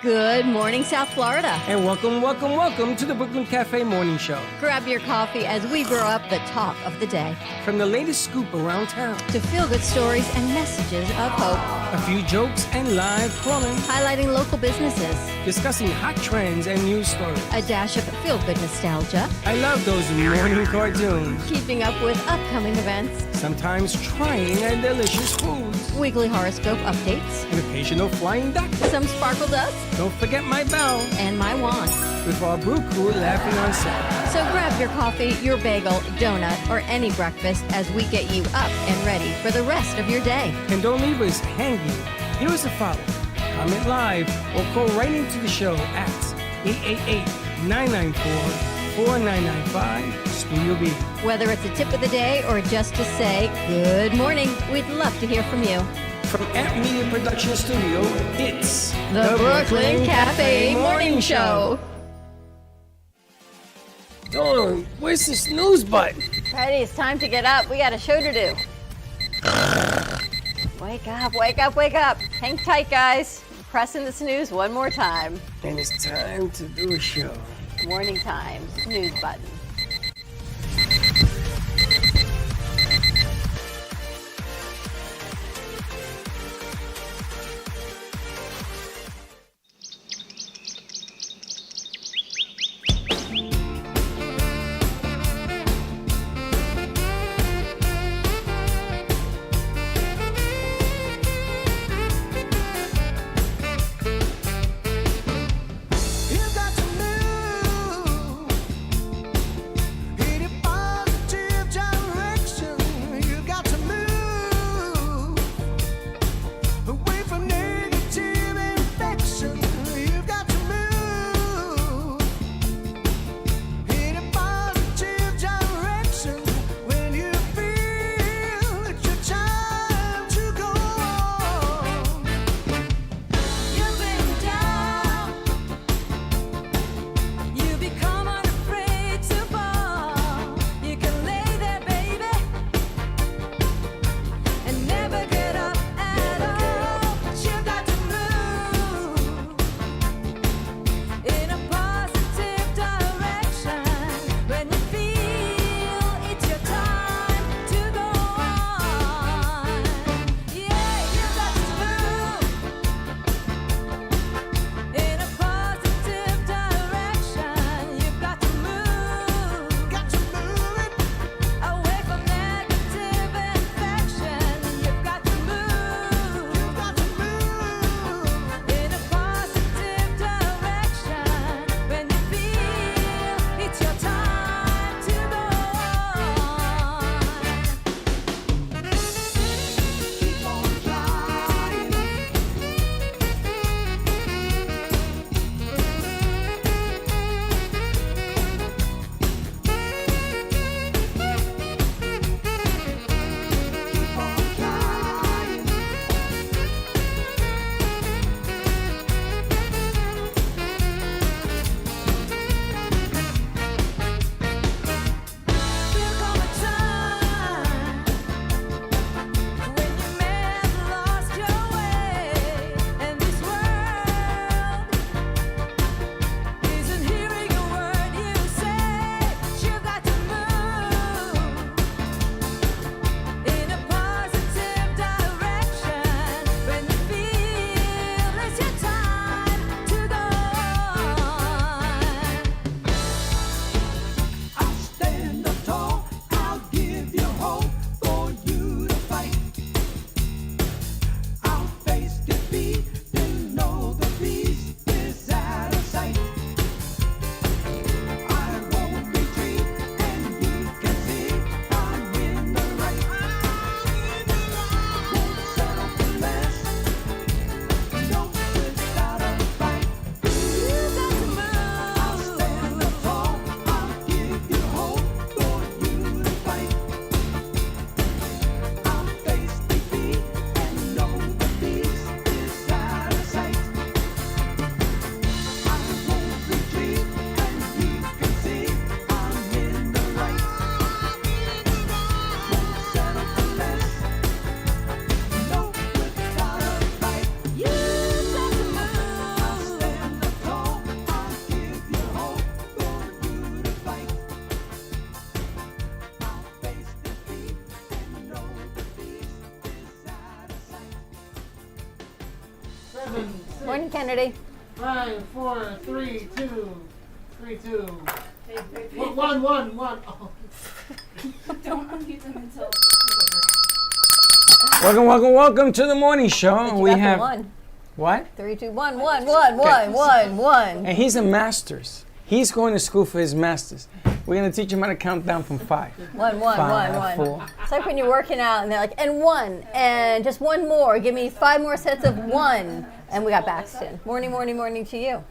Good morning, South Florida. And welcome to the Brooklyn Cafe Morning Show. Grab your coffee as we brew up the talk of the day. From the latest scoop around town to feel-good stories and messages of hope. A few jokes and live calling. Highlighting local businesses. Discussing hot trends and news stories. A dash of feel-good nostalgia. I love those morning cartoons. Keeping up with upcoming events. Sometimes trying and delicious foods. Weekly horoscope updates. An occasional flying duck. Some sparkle dust. Don't forget my bell. And my wand. With our brew crew laughing on set. So grab your coffee, your bagel, donut, or any breakfast as we get you up and ready for the rest of your day. And don't leave us hanging. Here is a follow. Comment live or call right into the show at 888-994-4995 Studio B. Whether it's a tip of the day or just to say good morning, we'd love to hear from you. From Amp Media Production Studio, it's the Brooklyn Cafe Morning Show. Dawn, where's the snooze button? Freddie, it's time to get up. We got a show to do. Wake up, wake up, wake up. Hang tight, guys. Pressing the snooze one more time. And it's time to do a show. Morning time, snooze button. 7, 6, Morning, Kennedy. 5, 4, 3, 2, 3, 2. 1, 1, 1. Oh. Don't unmute them until. Welcome to the morning show. We have one. What? 3, 2, 1, 1, 1, 1, 1, 1. And he's a master's. He's going to school for his master's. We're going to teach him how to count down from 5. 1, 1, 1, 1. 4. It's like when you're working out and they're like, and 1, and just 1 more. Give me 5 more sets of 1. And we got Baxton. Morning, morning, morning to you.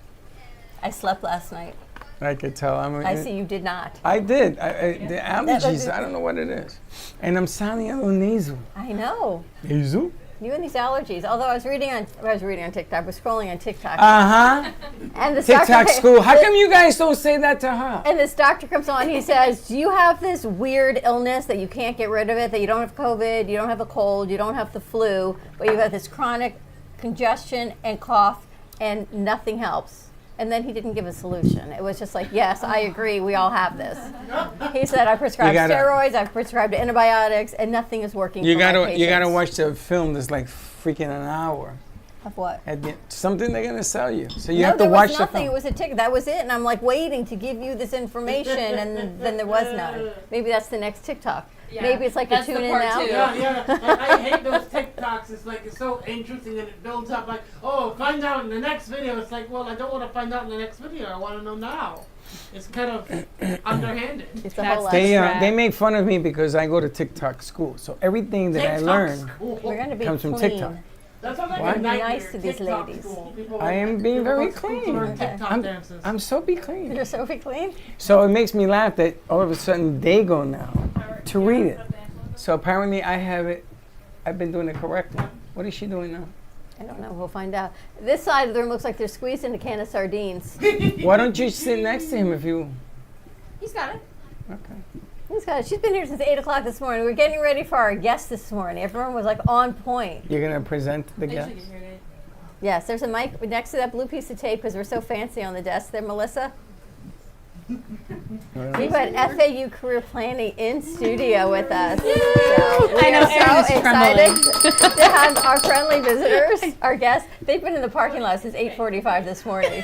I slept last night. I could tell. I see you did not. I did. The allergies, I don't know what it is. And I'm sounding a little nasal. I know. Nasal? You and these allergies. Although I was reading on TikTok. I was scrolling on TikTok. Uh-huh. And this TikTok school. How come you guys don't say that to her? And this doctor comes on. He says, do you have this weird illness that you can't get rid of it, that you don't have COVID, you don't have a cold, you don't have the flu, but you have this chronic congestion and cough, and nothing helps? And then he didn't give a solution. It was just like, yes, I agree, we all have this. He said, I prescribed steroids, I've prescribed antibiotics, and nothing is working for my patients. You gotta watch the film that's like freaking an hour. Of what? Something they're gonna sell you. So you have to watch the film. It was a ticket. That was it. And I'm like waiting to give you this information, and then there was none. Maybe that's the next TikTok. Yeah. Maybe it's like That's a tune the in part now. two. Yeah. I hate those TikToks. It's like, it's so interesting and it builds up like, oh, find out in the next video. It's like, well, I don't want to find out in the next video. I want to know now. It's kind of underhanded. It's the whole They make fun of me because I go to TikTok school. So everything that I learn We're going to be comes from clean. TikTok. That's what What? Be nice to these TikTok ladies. school. People I am being very clean. Okay. I'm so be clean. You're so be clean. So it makes me laugh that all of a sudden they go now to read it. So apparently I've been doing it correctly. What is she doing now? I don't know. We'll find out. This side of the room looks like they're squeezing a can of sardines. Why don't you sit next to him if you... He's got it. Okay. She's been here since 8 o'clock this morning. We're getting ready for our guest this morning. Everyone was like on point. You're going to present the guest? Yes, there's a mic next to that blue piece of tape because we're so fancy on the desk there, Melissa. We've got FAU Career Planning in studio with us. So I know, we're so Erin excited to have our friendly visitors, our guests. They've been in the parking lot since 8:45 this morning.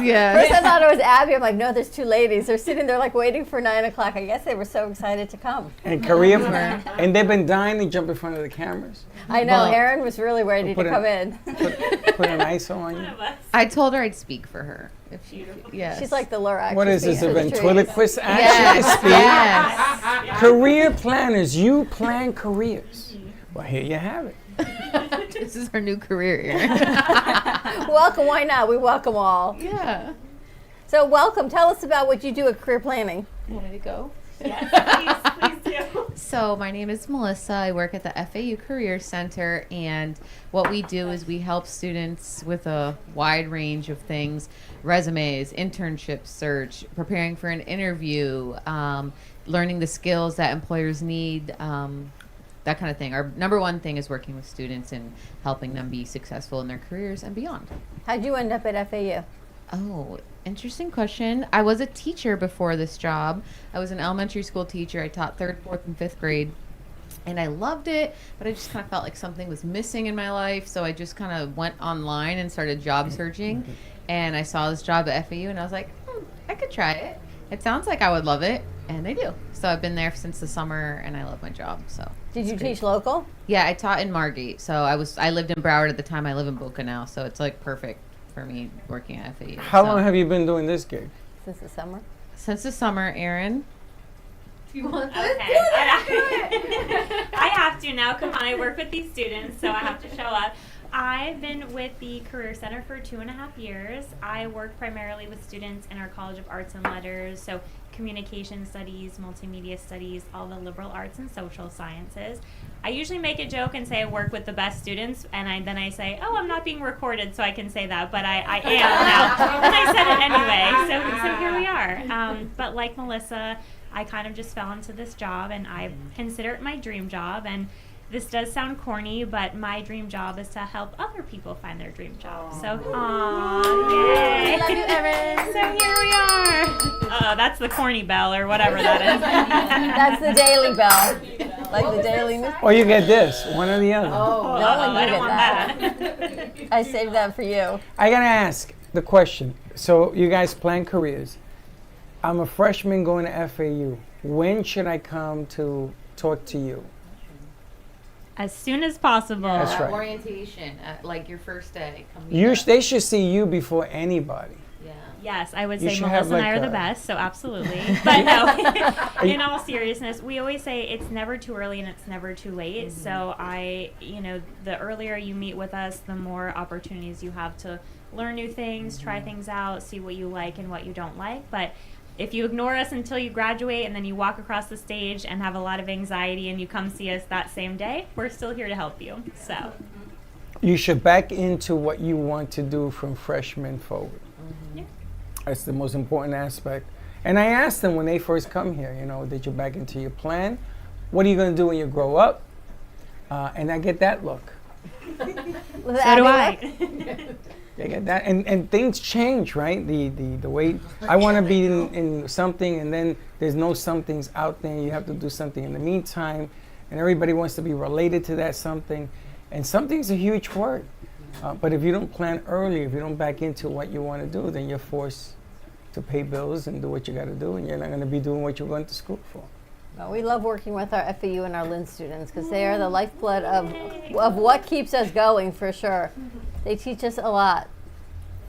Yeah. First I thought it was Abby. I'm like, no, there's 2 ladies. They're sitting there like waiting for 9 o'clock. I guess they were so excited to come. And career plan. And they've been dying to jump in front of the cameras. I know, Erin was really ready to come in. Put an ISO on you. I told her I'd speak for her. If she, yes. She's like the Lorax. What is this, a event? ventriloquist action Yes, to speak? yes. Career planners, you plan careers. Well, here you have it. This is her new career, Erin. Welcome, why not? We welcome all. Yeah. So welcome, tell us about what you do at Career Planning. You want me to go? Yes, please do. So my name is Melissa. I work at the FAU Career Center, and what we do is we help students with a wide range of things: resumes, internship search, preparing for an interview, learning the skills that employers need, that kind of thing. Our number one thing is working with students and helping them be successful in their careers and beyond. How'd you end up at FAU? Oh, interesting question. I was a teacher before this job. I was an elementary school teacher. I taught 3rd, 4th, and 5th grade. And I loved it, but I just kind of felt like something was missing in my life. So I just kind of went online and started job searching. And I saw this job at FAU, and I was like, I could try it. It sounds like I would love it. And I do. So I've been there since the summer, and I love my job. So Did you teach local? Yeah, I taught in Margate. So I lived in Broward at the time. I live in Boca now. So it's like perfect for me working at FAU. How long have you been doing this gig? Since the summer. Since the summer, Erin. You want this? Okay. I have to now. Come on, I work with these students, so I have to show up. I've been with the Career Center for 2.5 years. I work primarily with students in our College of Arts and Letters, so communication studies, multimedia studies, all the liberal arts and social sciences. I usually make a joke and say I work with the best students, and then I say, oh, I'm not being recorded, so I can say that, but I am now. And I said it anyway, so here we are. But like Melissa, I kind of just fell into this job, and I consider it my dream job. And this does sound corny, but my dream job is to help other people find their dream job. So, yay! Love you, Erin. So here we are. That's the corny bell or whatever that is. That's the daily bell. Like the daily news. Or you get this, one or the other. Oh, no, I you don't get want that. I saved that for you. I gotta ask the question. So you guys plan careers. I'm a freshman going to FAU. When should I come to talk to you? As soon as possible. That's right. Orientation, like your first day. Come They should see you before anybody. Yeah. Yes, I would You say should Melissa have, and I like, are the a- best, so absolutely. But no, in all seriousness, we always say it's never too early and it's never too late. So the earlier you meet with us, the more opportunities you have to learn new things, try things out, see what you like and what you don't like. But if you ignore us until you graduate and then you walk across the stage and have a lot of anxiety and you come see us that same day, we're still here to help you. So You should back into what you want to do from freshman forward. Yeah. That's the most important aspect. And I asked them when they first come here, did you back into your plan? What are you going to do when you grow up? And I get that look. so do I. They get that, and things change, right? The way I want to be in something, and then there's no somethings out there. You have to do something in the meantime, and everybody wants to be related to that something, and something's a huge word. But if you don't plan early, if you don't back into what you want to do, then you're forced to pay bills and do what you got to do, and you're not going to be doing what you're going to school for. Well, we love working with our FAU and our Lynn students because they are the lifeblood of what keeps us going, for sure. They teach us a lot.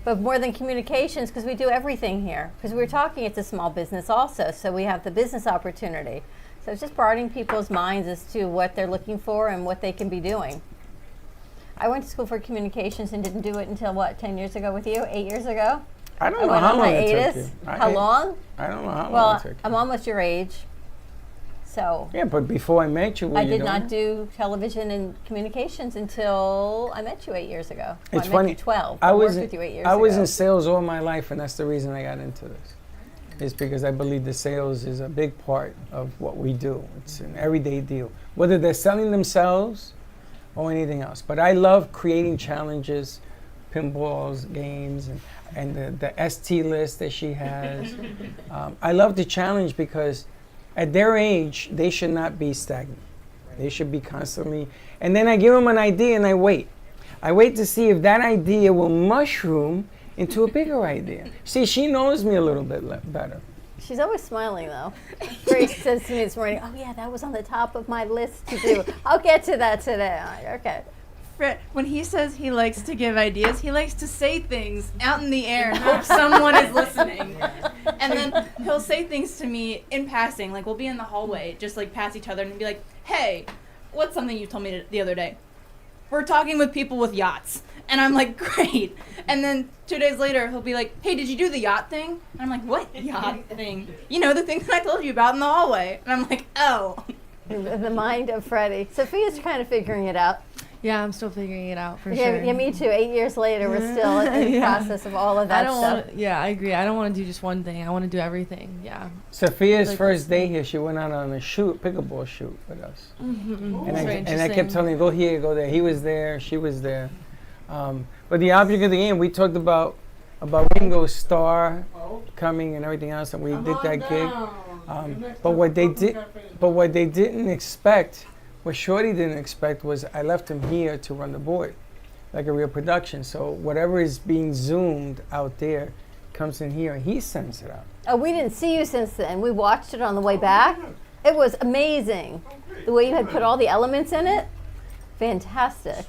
But more than communications, because we do everything here. Because we're talking, it's a small business also, so we have the business opportunity. So it's just broadening people's minds as to what they're looking for and what they can be doing. I went to school for communications and didn't do it until, 10 years ago with you? 8 years ago? I don't I know went how on long it hiatus. took you. How long? I don't know how long it Well, took you. I'm almost your age. So Yeah, but before I met you, I did not do television and communications until I met you 8 years ago. Well, It's I funny. met you 12. I worked was with you 8 years I was ago. in sales all my life, and that's the reason I got into this. It's because I believe the sales is a big part of what we do. It's an everyday deal, whether they're selling themselves or anything else. But I love creating challenges, pinballs, games, and the ST list that she has. I love the challenge because at their age, they should not be stagnant. They should be constantly, and then I give them an idea and I wait. I wait to see if that idea will mushroom into a bigger idea. See, she knows me a little bit better. She's always smiling though. Grace says to me this morning, "Oh yeah, that was on the top of my list to do. I'll get to that today." I'm like, okay. Fred, when he says he likes to give ideas, he likes to say things out in the air and hope someone is listening. And then he'll say things to me in passing, like we'll be in the hallway, just like pass each other, and be like, "Hey, what's something you told me the other day? We're talking with people with yachts." And I'm like, "Great." And then 2 days later, he'll be like, "Hey, did you do the yacht thing?" And I'm like, "What yacht thing?" "You know, the thing that I told you about in the hallway." And I'm like, "Oh." The mind of Freddie. Sophia's kind of figuring it out. Yeah, I'm still figuring it out for Yeah, sure. yeah, me too. 8 years later, we're still in the Yeah. process of all of that I don't stuff. want. Yeah, I agree. I don't want to do just one thing. I want to do everything. Yeah. Sophia's Like first this day here, she went out on a pickleball shoot with us. Mm-hmm. And Very I kept interesting. telling her, go here, go there. He was there, she was there. But the object of the game, we talked about Ringo's star coming and everything else, and we did that gig. But what they didn't expect, what Shorty didn't expect, was I left him here to run the board, like a real production. So whatever is being zoomed out there comes in here, and he sends it out. Oh, we didn't see you since then. We watched it on the way back. It was amazing. The way you had put all the elements in it. Fantastic.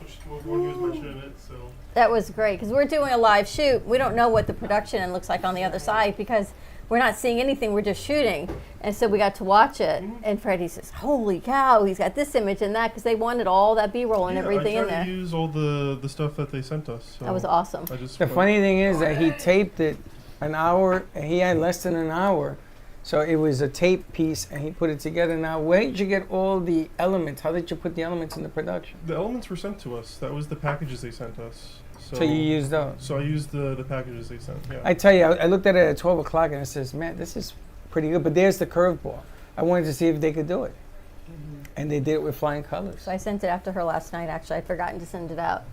That was great because we're doing a live shoot. We don't know what the production end looks like on the other side because we're not seeing anything. We're just shooting. And so we got to watch it. And Freddie says, "Holy cow, he's got this image and that," because they wanted all that B-roll and everything in I tried there. to use all the stuff that they sent us. So That was awesome. I just The funny thing is that he taped it an hour, and he had less than an hour. So it was a tape piece, and he put it together. Now, where did you get all the elements? How did you put the elements in the production? The elements were sent to us. That was the packages they sent us. So you used those? So I used the packages they sent, yeah. I tell you, I looked at it at 12 o'clock, and I says, man, this is pretty good. But there's the curveball. I wanted to see if they could do it. And they did it with flying colors. So I sent it after her last night, actually. I'd forgotten to send it out.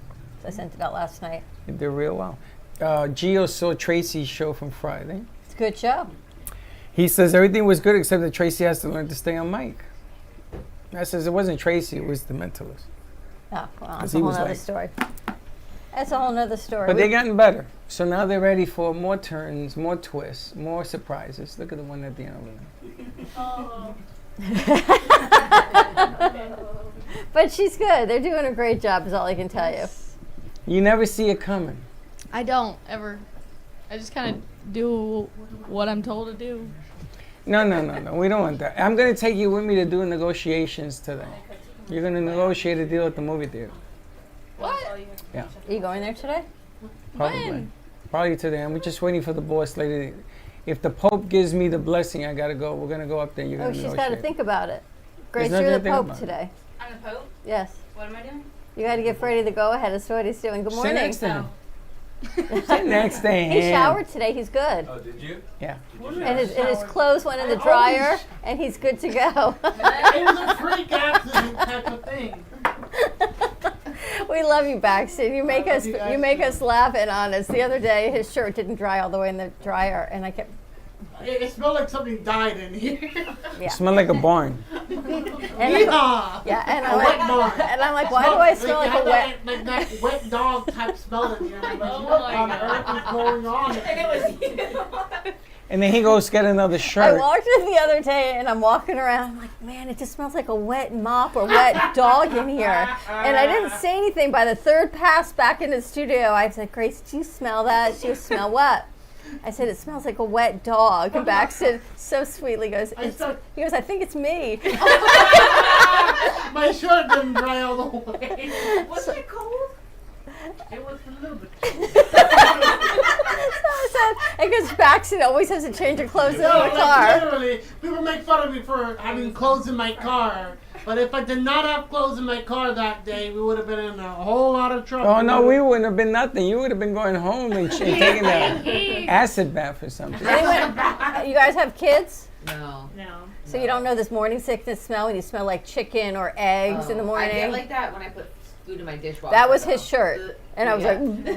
So I sent it out last night. They did real well. Gio saw Tracy's show from Friday. It's a good show. He says everything was good except that Tracy has to learn to stay on mic. I says it wasn't Tracy, it was the mentalist. Oh, well, 'Cause that's he a whole was nother like- story. That's a whole nother story. But they're getting better. So now they're ready for more turns, more twists, more surprises. Look at the one at the end over there. But she's good. They're doing a great job, is all I can tell you. You never see it coming. I don't ever. I just kind of do what I'm told to do. No. We don't want that. I'm going to take you with me to do negotiations today. You're going to negotiate a deal at the movie theater. What? Yeah, Are you going there today? probably. When? Probably today. I'm just waiting for the boss lady. If the Pope gives me the blessing, I got to go. We're going to go up there. You're Oh, going to she's negotiate. got to think about it. Grace, nothing you're to the think Pope about. today. I'm the Pope. Yes. What am I doing? You got to give Freddie the go-ahead. That's what he's doing. Good Sit morning. next to him. Sit next to him. He showered today. He's good. Oh, did you? Yeah. And his clothes went in the dryer, and he's good to go. It was a freak accident type of thing. We love you, Baxton. You make love us you guys you make too. us laugh and honest. The other day, his shirt didn't dry all the way in the dryer, and I kept It smelled like something died in here. yeah. Smell like a barn. And Yeehaw! yeah, and A I'm wet like, barn. and I'm like, why do I smell like a wet? Like that wet dog type smell in here. I'm like, Oh what my on God. earth is going on? And it was you. And then he goes get another I shirt. walked in the other day, and I'm walking around. I'm like, man, it just smells like a wet mop or wet dog in here. And I didn't say anything. By the third pass back in the studio, I said, Grace, do you smell that? She goes, smell what? I said, it smells like a wet dog. And Baxton so sweetly goes, I start- he goes, I think it's me. My shirt didn't dry all the way. Was it cold? It was a little bit. Because Baxton always has to change her clothes in the Like, car. literally, people make fun of me for having clothes in my car. But if I did not have clothes in my car that day, we would have been in a whole lot of trouble. Oh no, we wouldn't have been nothing. You would have been going home and taking an acid bath or something. Anyway, you guys have kids? No. No. So you don't know this morning sickness smell when you smell like chicken or eggs in the morning? I get like that when I put food in my dishwasher. That was his though. shirt. And I was Yeah. like, I'm getting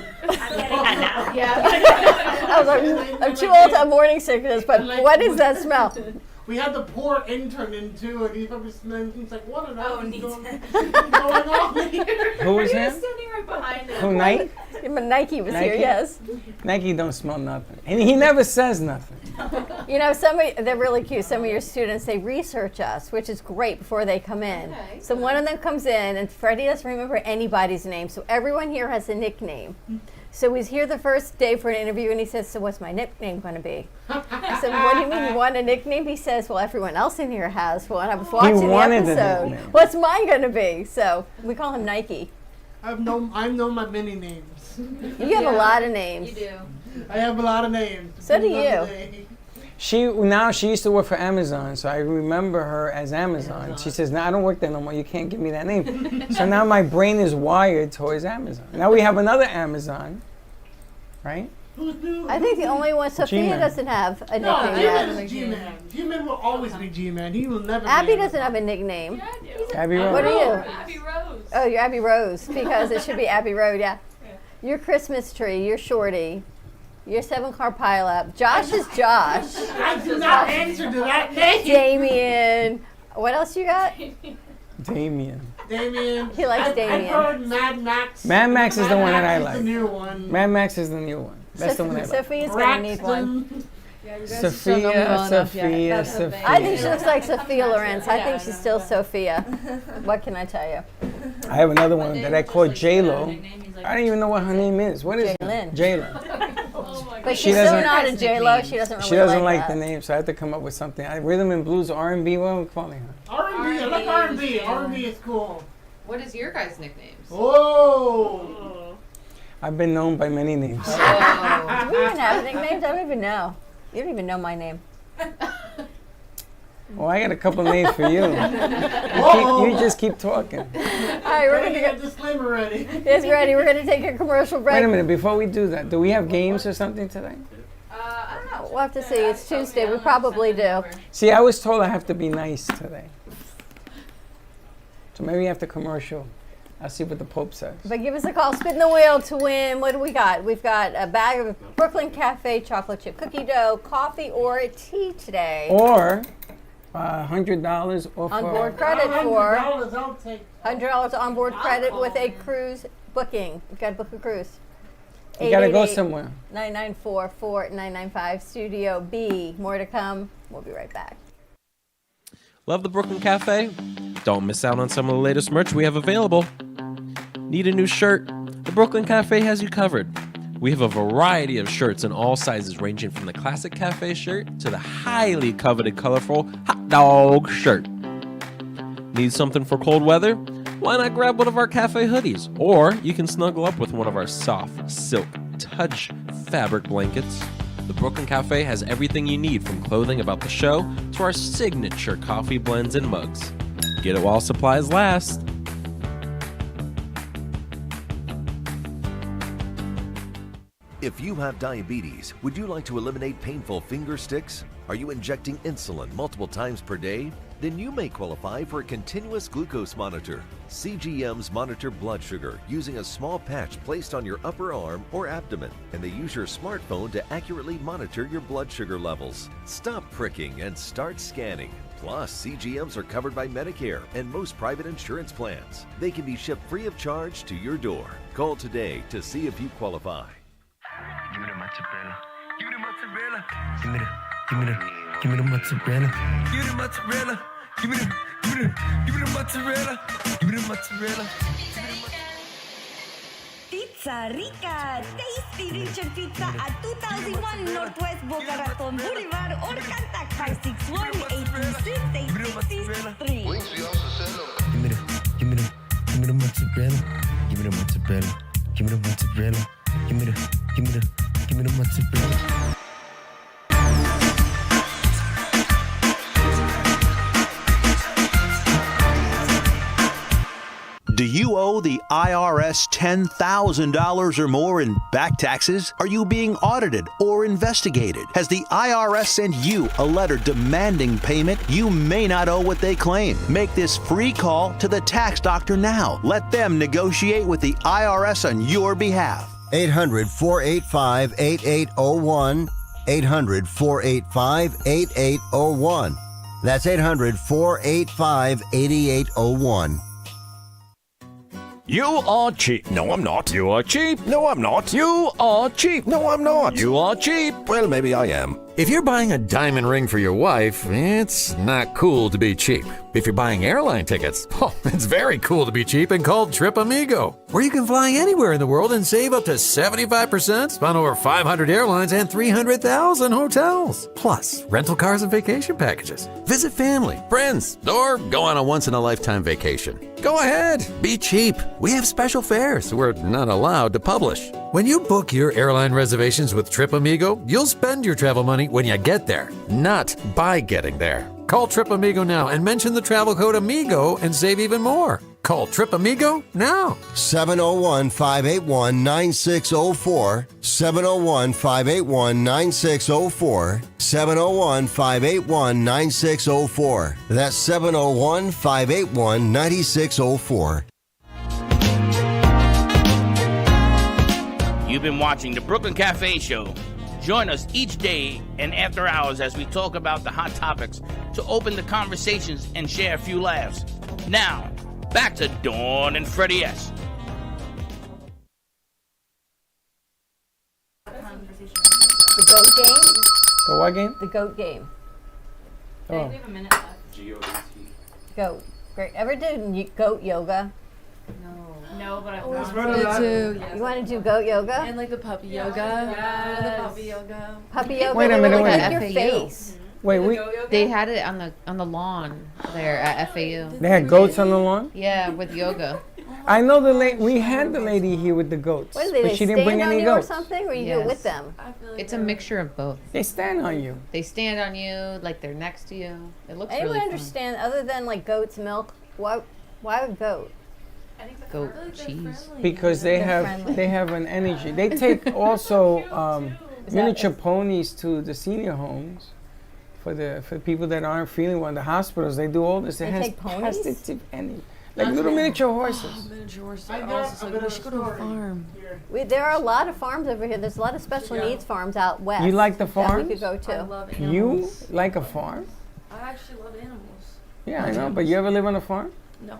that now. Yeah. I was like, I'm too old to have morning sickness, but what is that smell? We had the poor intern in too, and he's probably smelling. He's like, "What on earth is neat. going on here?" Who was He him? was standing right behind him. Who, Nike? Nike was here, Nike? yes. Nike don't smell nothing. And he never says nothing. You know, they're really cute. Some of your students, they research us, which is great before they come in. Okay. So one of them comes in, and Freddie doesn't remember anybody's name, so everyone here has a nickname. So he's here the first day for an interview, and he says, so what's my nickname going to be? I said, what do you mean you want a nickname? He says, well, everyone else in here has one. I was watching the wanted the episode. nickname. What's mine going to be? So we call him Nike. I've known my many names. You have a lot of names. You do. I have a lot of names. So do Depends on you. the day. She used to work for Amazon, so I remember her as Amazon. She says, "No, I don't work there no more. You can't give me that name." So now my brain is wired towards Amazon. Now we have another Amazon, right? Who's new? I think the only one, Sophia G-Man. doesn't have a No, nickname G-Man yet. is G-Man. G-Man will always be G-Man. He will never. Abby be doesn't have a nickname. Yeah, I do. Abby Road. What are you? Abby Rose. Oh, you're Abbey Rose, because it should be Abbey Road, yeah. You're Christmas Tree, you're Shorty, you're 7-car pileup. Josh is Josh. I do not answer to that name. Damien. What else you got? Damien. Damien. He likes I've Damien. heard Mad Max. Mad Max is the one that I Max is like. the new one. Mad Max is the new one. That's the one I like. Sophia's gonna need one. Braxton. Sophia. I think she looks like Sophia Lorenz. I think she's still Sophia. What can I tell you? I have another one that I call J-Lo. I don't even know what her name is. What is it? Jaylyn. J-Lo. But She she's still doesn't- not a J-Lo. She doesn't really She doesn't like that. the name, so I have to come up with something. Rhythm and blues, R&B, what am I calling her? R&B. I like R&B. R&B is cool. What is your guys' nicknames? Oh. I've been known by many names. Do we even have nicknames? I don't even know. You don't even know my name. Well, I got a couple names for you. You just keep talking. All right, we're Gotta gonna get get disclaimer ready. this ready. We're gonna take a commercial break. Wait a minute, before we do that, do we have games or something today? I don't know. We'll have to see. It's Tuesday. We probably do. See, I was told I have to be nice today. So maybe after commercial, I'll see what the Pope says. But give us a call, spin the wheel to win. What do we got? We've got a bag of Brooklyn Cafe chocolate chip cookie dough, coffee, or tea today. Or $100 off On-board credit for $100 I'll take. $100 on-board credit with a cruise booking. You got to book a cruise. You got to go somewhere. 994-4995 Studio B. More to come. We'll be right back. Love the Brooklyn Cafe? Don't miss out on some of the latest merch we have available. Need a new shirt? The Brooklyn Cafe has you covered. We have a variety of shirts in all sizes, ranging from the classic cafe shirt to the highly coveted colorful hot dog shirt. Need something for cold weather? Why not grab one of our cafe hoodies? Or you can snuggle up with one of our soft silk touch fabric blankets. The Brooklyn Cafe has everything you need, from clothing about the show to our signature coffee blends and mugs. Get it while supplies last. If you have diabetes, would you like to eliminate painful finger sticks? Are you injecting insulin multiple times per day? Then you may qualify for a continuous glucose monitor. CGMs monitor blood sugar using a small patch placed on your upper arm or abdomen, and they use your smartphone to accurately monitor your blood sugar levels. Stop pricking and start scanning. Plus, CGMs are covered by Medicare and most private insurance plans. They can be shipped free of charge to your door. Call today to see if you qualify. Give me the mozzarella. Give me the mozzarella. Give me the mozzarella. Give me the mozzarella. Give me the mozzarella. Give me the mozzarella. Pizza Rica, tasty Richard Pizza at 2001 Northwest Boca Raton Boulevard or contact 561-826-8663. Give me the mozzarella. Give me the mozzarella. Give me the mozzarella. Give me the mozzarella. Do you owe the IRS $10,000 or more in back taxes? Are you being audited or investigated? Has the IRS sent you a letter demanding payment? You may not owe what they claim. Make this free call to the tax doctor now. Let them negotiate with the IRS on your behalf. 800-485-8801. 800-485-8801. That's 800-485-8801. You are cheap. No, I'm not. You are cheap. No, I'm not. You are cheap. No, I'm not. You are cheap. Well, maybe I am. If you're buying a diamond ring for your wife, it's not cool to be cheap. If you're buying airline tickets, it's very cool to be cheap and called Trip Amigo, where you can fly anywhere in the world and save up to 75% on over 500 airlines and 300,000 hotels. Plus, rental cars and vacation packages. Visit family, friends, or go on a once-in-a-lifetime vacation. Go ahead, be cheap. We have special fares we're not allowed to publish. When you book your airline reservations with Trip Amigo, you'll spend your travel money when you get there, not by getting there. Call Trip Amigo now and mention the travel code AMIGO and save even more. Call Trip Amigo now. 701-581-9604. 701-581-9604. 701-581-9604. That's 701-581-9604. You've been watching the Brooklyn Cafe Show. Join us each day and after hours as we talk about the hot topics to open the conversations and share a few laughs. Now, back to Dawn and Freddie S. The goat game? The what game? The goat game. Oh. We have a minute left. Goat. Great. Ever did goat yoga? No, but I've You want to do goat yoga? And like the puppy yoga. Yes. The puppy yoga. Puppy yoga. Wait a minute, like wait. your face. Wait, They had it on the lawn there at FAU. They had goats on the lawn? Yeah, with yoga. I know the lady. We had the lady here with the goats, What do they but she didn't bring stand on any you or goats. something, or you do it with them? It's a mixture of both. They stand on you. They stand on you, like they're next to you. It looks Anyone really fun. understand, other than like goat's milk, why a goat? Goat cheese. Because they They're have friendly. they have an energy. They take also miniature ponies to the senior homes for people that aren't feeling well in the hospitals. They do all this. They It has take ponies? positive energy, like little miniature horses. Miniature horses. I are got also a like, bit we of should a go to a story farm. here. There are a lot of farms over here. There's a lot of special needs farms out west. You like the that we farms? could go to. I love You animals. like a farm? I actually love animals. Yeah, I know. But you ever live on a farm? No.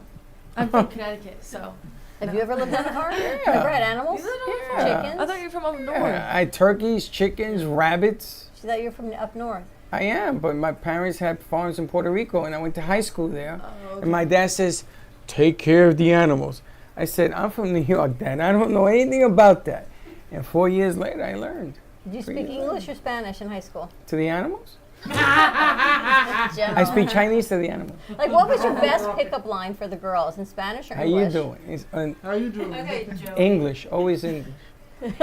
I'm from Connecticut, so. Have you ever lived on a farm? Yeah. Ever had animals? You lived on a farm? Chickens? I thought you were from up north. Yeah, I had turkeys, chickens, rabbits. She thought you were from up north. I am, but my parents had farms in Puerto Rico, and I went to high school there. Oh, okay. And my dad says, take care of the animals. I said, I'm from New York, Dad. I don't know anything about that. And 4 years later, I learned. Did you speak English or Spanish in high school? To the animals? I speak Chinese to the animals. Like, what was your best pickup line for the girls in Spanish or How English? you doing? It's, How you doing? Okay, Joe. English, always English.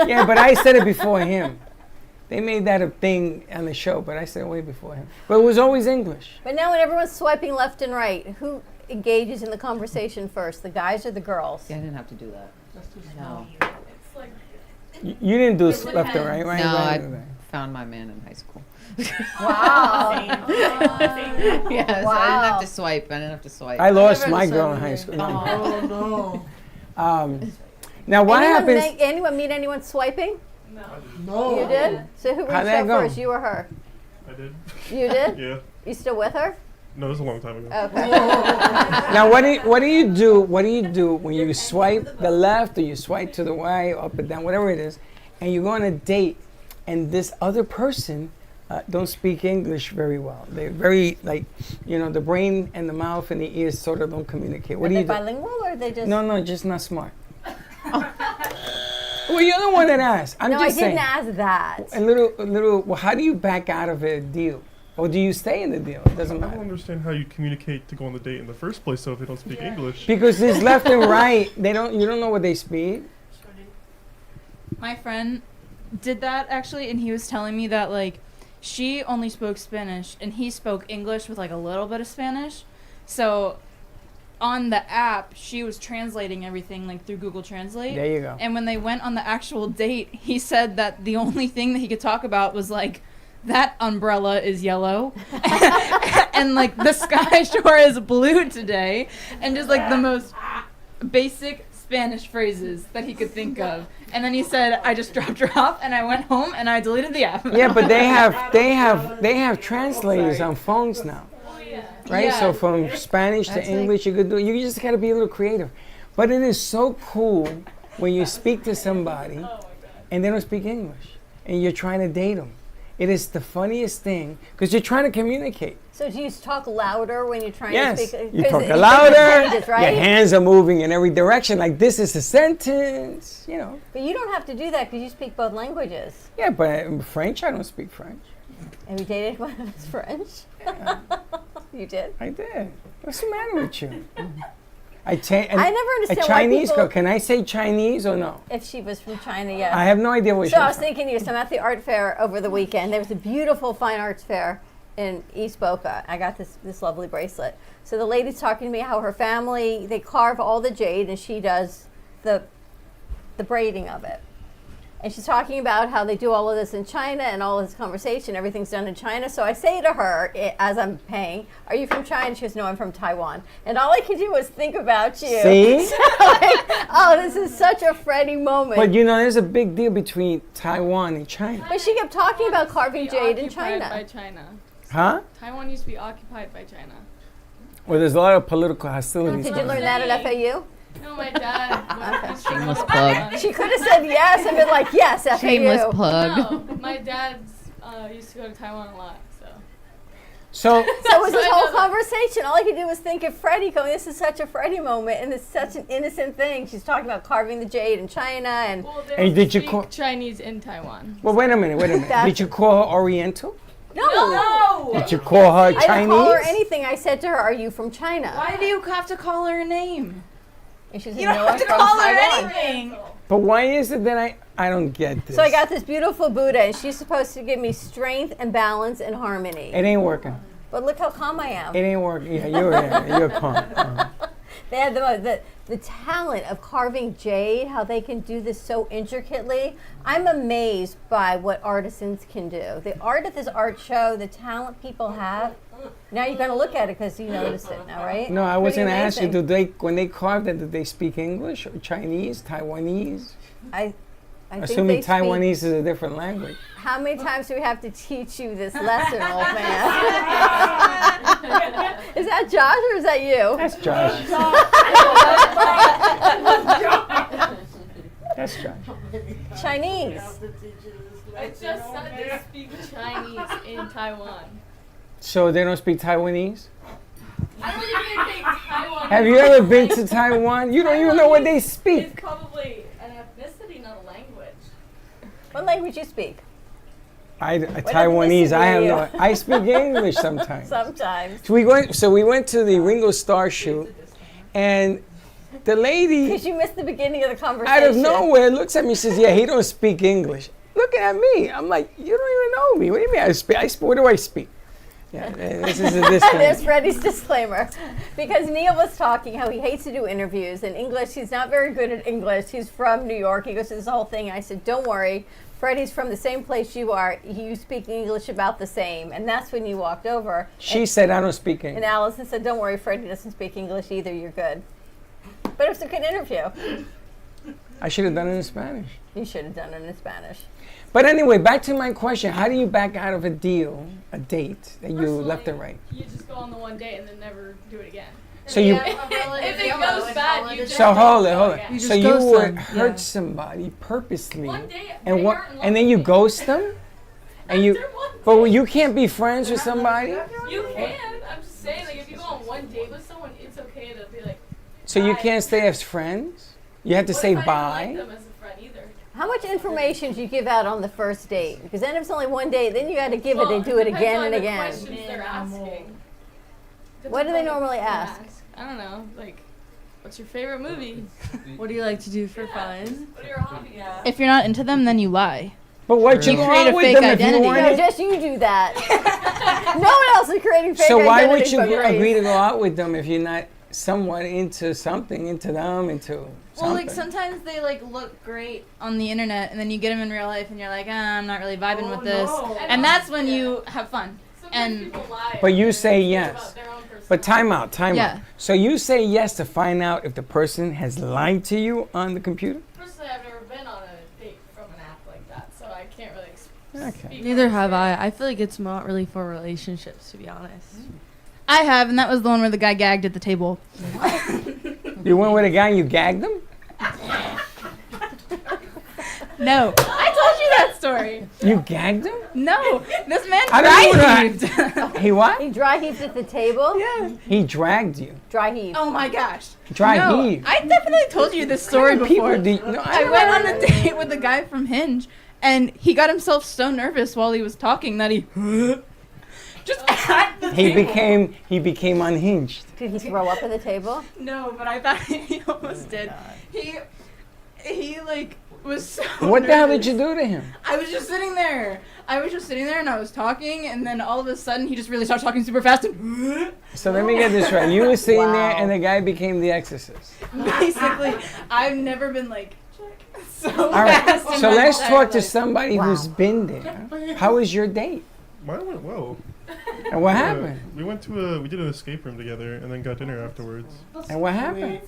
Yeah, but I said it before him. They made that a thing on the show, but I said it way before him. But it was always English. But now when everyone's swiping left and right, who engages in the conversation first, the guys or the girls? Yeah, I didn't have to do that. No. It's like, You didn't do left and right, right? No, Right, I right. found my man in high school. Wow. Yes, Wow. I didn't have to swipe. I lost my girl in high school. Oh no. Now what happens? Anyone meet anyone swiping? No. You did? So who How'd reached that out go? first, you or her? I did. You did? Yeah. You still with her? No, it was a long time ago. Okay. Now what do you do? What do you do when you swipe the left or you swipe to the right, up and down, whatever it is, and you go on a date, and this other person don't speak English very well. They're very the brain and the mouth and the ears sort of don't communicate. What Are do they you do? bilingual or are they just? No, just not smart. Well, you're the one that asked. I'm no, just I didn't saying. ask that. A little. Well, how do you back out of a deal, or do you stay in the deal? It doesn't I matter. don't understand how you communicate to go on the date in the first place, so if they don't speak English. Because there's left and right. You don't know what they speak. My friend did that actually, and he was telling me that like she only spoke Spanish and he spoke English with like a little bit of Spanish. So on the app, she was translating everything like through Google Translate. There you go. And when they went on the actual date, he said that the only thing that he could talk about was like, that umbrella is yellow and like the sky shore is blue today, and just like the most basic Spanish phrases that he could think of. And then he said, I just dropped her off and I went home and I deleted the app. Yeah, but they have translators on phones now. Right? Yeah. So from Spanish to That's English, you just got to be a little creative. But it is so cool when you speak to somebody and they don't speak English and you're trying to date them. It is the funniest thing because you're trying to communicate. So do you talk louder when you're trying Yes, to speak? you 'Cause talk it louder. changes, right? Your hands are moving in every direction. Like this is a sentence, you know. But you don't have to do that because you speak both languages. Yeah, but French, I don't speak French. Have you dated one that's French? You did? I did. What's the matter with you? I never understand a why Chinese people- girl. Can I say Chinese or no? If she was from China, yes. I have no idea where she So I was was from. thinking, I'm at the art fair over the weekend. There was a beautiful fine arts fair in East Boca. I got this lovely bracelet. So the lady's talking to me how her family, they carve all the jade and she does the braiding of it. And she's talking about how they do all of this in China and all this conversation, everyth's done in China. So I say to her, as I'm paying, are you from China? She goes, no, I'm from Taiwan. And all I could do was think about you. See? So like, oh, this is such a Freddie moment. But you know, there's a big deal between Taiwan and China. But she kept talking about carving jade in occupied China. by China. Huh? Taiwan used to be occupied by China. Well, there's a lot of political hostility. Did you learn that at FAU? No, my dad. Shameless plug. She could have said yes and been like, yes, FAU. Shameless plug. No, my dad's used to go to Taiwan a lot, so. So it was this whole conversation. All I could do was think of Freddie going, this is such a Freddie moment, and it's such an innocent thing. She's talking about carving the jade in China. And Well, they And did you speak call- Chinese in Taiwan. Well, wait a minute. Did you call her Oriental? no. Did you call her I didn't Chinese? call her anything. I said to her, are you from China? Why do you have to call her a name? And she said, You don't no, have I'm to from call her Taiwan. anything. But why is it that I don't get this? So I got this beautiful Buddha, and she's supposed to give me strength and balance and harmony. It ain't working. But look how calm I am. It ain't working. Yeah, you're calm. Uh-huh. They have the talent of carving jade, how they can do this so intricately. I'm amazed by what artisans can do. The art at this art show, the talent people have. Now you're going to look at it because you noticed it now, right? No, I was Pretty going to ask you, amazing. when they carve that, do they speak English or Chinese, Taiwanese? I think Assuming they speak- Taiwanese is a different language. How many times do we have to teach you this lesson, old man? Is that Josh or is that you? That's Josh. That's Josh. Chinese. I just said they speak Chinese in Taiwan. So they don't speak Taiwanese? I don't even think Taiwan. Have you ever been to Taiwan? You don't even know what they speak. It's probably an ethnicity, not a language. What language you speak? Taiwanese. I have no. I speak English sometimes. Sometimes. So we went to the Ringo Starr shoot, and the lady Because you missed the beginning of the conversation. out of nowhere looks at me and says, "Yeah, he don't speak English." Looking at me, I'm like, "You don't even know me. What do you mean I speak? What do I speak?" Yeah, this is a disclaimer. There's Freddie's disclaimer. Because Neil was talking how he hates to do interviews in English. He's not very good at English. He's from New York. He goes through this whole thing. I said, don't worry. Freddie's from the same place you are. You speak English about the same. And that's when you walked over. She said, I don't speak English. And Allison said, don't worry, Freddie doesn't speak English either. You're good. But it was a good interview. I should have done it in Spanish. You should have done it in Spanish. But anyway, back to my question. How do you back out of a deal, a date, that you left and right? You just go on the one date and then never do it again. So you... If it goes bad, you just So hold it. You So you would hurt somebody purposely, and then you ghost them, and you, but you can't be friends with somebody. You can. I'm just saying, like, if you go on one date with someone, it's okay to be like. So you can't stay as friends. You have to say bye. Like them as a friend either. How much information do you give out on the first date? Because then if it's only one date, then you got to give it and do it again and again. They're asking. What do they normally ask? I don't know. Like, what's your favorite movie? What do you like to do for fun? What are your hobbies? If you're not into them, then you lie. But what you go create out a with fake them if you identity? want No, it? just you do that. No one else is creating fake So why would identities you but Grace. agree to go out with them if you're not somewhat into something, into them, into Well, something? like sometimes they like look great on the internet, and then you get them in real life, and you're like, I'm not really vibing with this, and that's when you have fun. And But you say yes. But time out. Yeah. So you say yes to find out if the person has lied to you on the computer? Personally, I've never been on a date from an app like that, so I can't really speak. Neither have I. I feel like it's not really for relationships, to be honest. I have, and that was the one where the guy gagged at the table. You went with a guy and you gagged him? No, I told you that story. You gagged him? No, this man I dry don't heaved. know. He what? He dry heaved at the table? Yeah. He dragged you. Dry heave. Oh my gosh. Dry no, heave. I definitely told you this story What kind of before. people do you- no, I I never went heard on a of date with a guy from Hinge, and he got himself so nervous while he was talking that he just at the table. He became unhinged. Did he throw up at the table? No, but I thought he almost did. He like was so What the hell nervous. did you do to him? I was just sitting there. And I was talking, and then all of a sudden he just really started talking super fast and So let me get this right. You were sitting there Wow. and the guy became the exorcist. basically I've never been like so All right. fast. in So my let's entire talk to life. somebody who's been there. How was your date? Mine went well. And what happened? We did an escape room together and then got dinner afterwards. And what happened?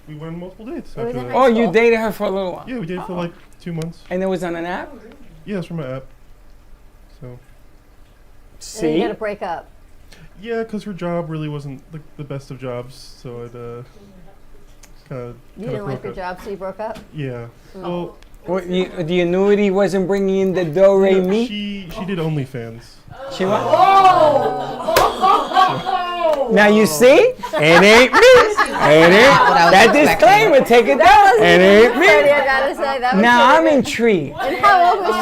We went on multiple dates It was after in that. high Oh, you school? dated her for a little while. Yeah, we dated for like 2 months. And it was on an app? Yeah, it's from an app. So. And then See? you got to break up. Yeah, because her job really wasn't the best of jobs, so I'd kind of. You didn't like your job, so you broke up? Yeah. Oh. Well, The annuity wasn't bringing in the do re mi. she did OnlyFans. She what? Oh! Now you see, it ain't me. It ain't that disclaimer. Take it down. It ain't me. Freddie, I gotta say that was Now I'm pretty intrigued. good. And how old was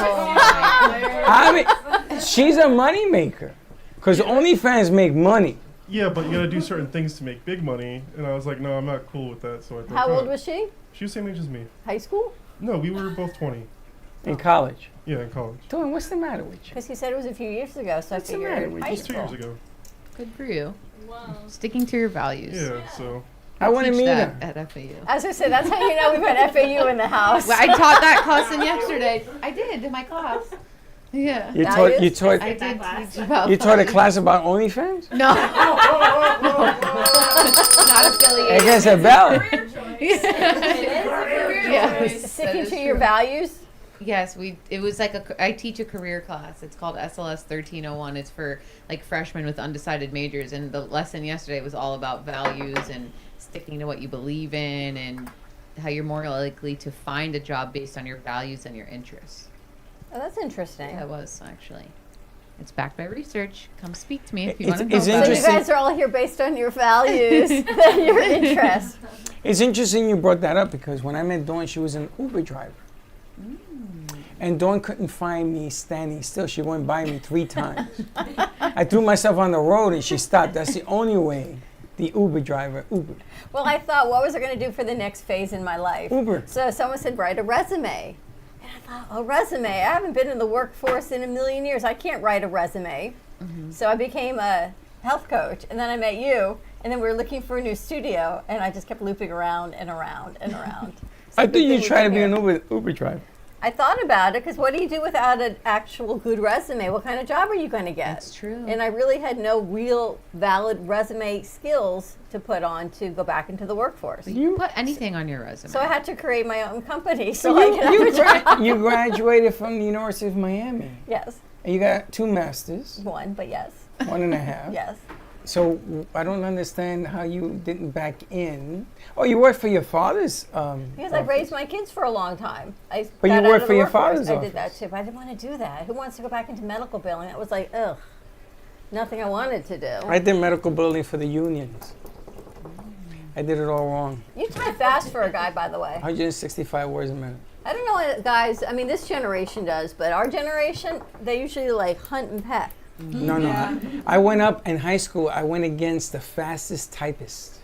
she? She's a money maker, cause OnlyFans make money. Yeah, but you gotta do certain things to make big money, and I was like, no, I'm not cool with that. So I broke How old up. was she? She was the same age as me. High school? No, we were both 20. In college. Yeah, in college. Dawn, what's the matter with you? Because he said it was a few years ago, so What's I the matter figured with high you? Just 2 school. years ago. Good for you. Sticking to your values. Yeah, so. I want to Teach meet that her. at FAU. As I said, that's how you know we've got FAU in the house. Well, I taught that lesson yesterday. I did in my class. Yeah. You Values? taught I did teach about you taught a values. class about OnlyFans? No. Not affiliated. I guess a bell. Yes. Sticking to your values. Yes, it was like I teach a career class. It's called SLS 1301. It's for like freshmen with undecided majors. And the lesson yesterday was all about values and sticking to what you believe in and how you're more likely to find a job based on your values and your interests. Oh, that's interesting. That was actually. It's backed by research. Come speak to me if you want to know So about you it. guys are all here based on your values and your interests. It's interesting you brought that up because when I met Dawn, she was an Uber driver. And Dawn couldn't find me standing still. She went by me 3 times. I threw myself on the road and she stopped. That's the only way the Uber driver Ubered. Well, I thought, what was I going to do for the next phase in my life? Uber. So someone said, write a resume. And I thought, a resume? I haven't been in the workforce in a million years. I can't write a resume. So I became a health coach. And then I met you. And then we were looking for a new studio. And I just kept looping around and around and around. I thought you tried to be an Uber driver. I thought about it because what do you do without an actual good resume? What kind of job are you going to get? That's true. And I really had no real valid resume skills to put on to go back into the workforce. You put anything on your resume. So I had to create my own company. So So I could have a job. you graduated from the University of Miami. Yes. And you got 2 masters. 1, but yes. 1.5. Yes. So I don't understand how you didn't back in. Oh, you worked for your father's Because I raised my kids for a long time. But you got out worked of for the your workforce. father's I office. did that too, but I didn't want to do that. Who wants to go back into medical billing? That was like, ugh, nothing I wanted to do. I did medical billing for the unions. I did it all wrong. You type fast for a guy, by the way. 165 words a minute. I don't know what guys, I mean, this generation does, but our generation, they usually like hunt and peck. No. I went up in high school. I went against the fastest typist.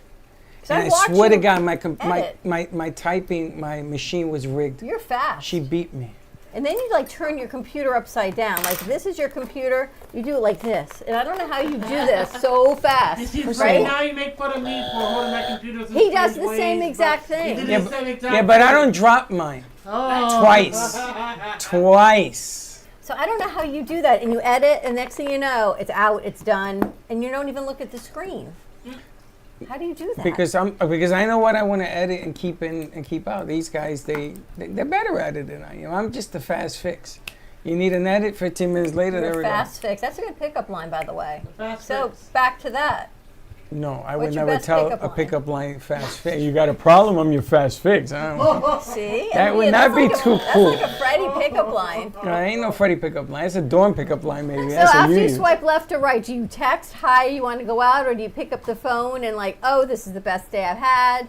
I And I watch swear to you God, edit. my typing, my machine was rigged. You're fast. She beat me. And then you like turn your computer upside down. Like this is your computer, you do it like this. And I don't know how you do this so fast. Right now you make fun of me for holding my computer. He does the same exact thing. Yeah, but I don't drop mine. Oh. Twice. So I don't know how you do that. And you edit, and next thing you know, it's out, it's done, and you don't even look at the screen. How do you do that? Because I know what I want to edit and keep in and keep out. These guys, they're better at it than I am. I'm just a fast fix. You need an edit, 15 minutes later, there You're we go. fast fix. That's a good pickup line, by the way. Fast So fix. back to that. No, I What's would your never best tell pickup a line? pickup line fast fix. You got a problem? I'm your fast fix. I don't know. See? That would that's not be like too That's cool. like a Freddie pickup line. No, ain't no Freddie pickup line. It's a Dawn pickup line, maybe. So That's a after you union. swipe left or right, do you text, hi, you want to go out, or do you pick up the phone and like, oh, this is the best day I've had?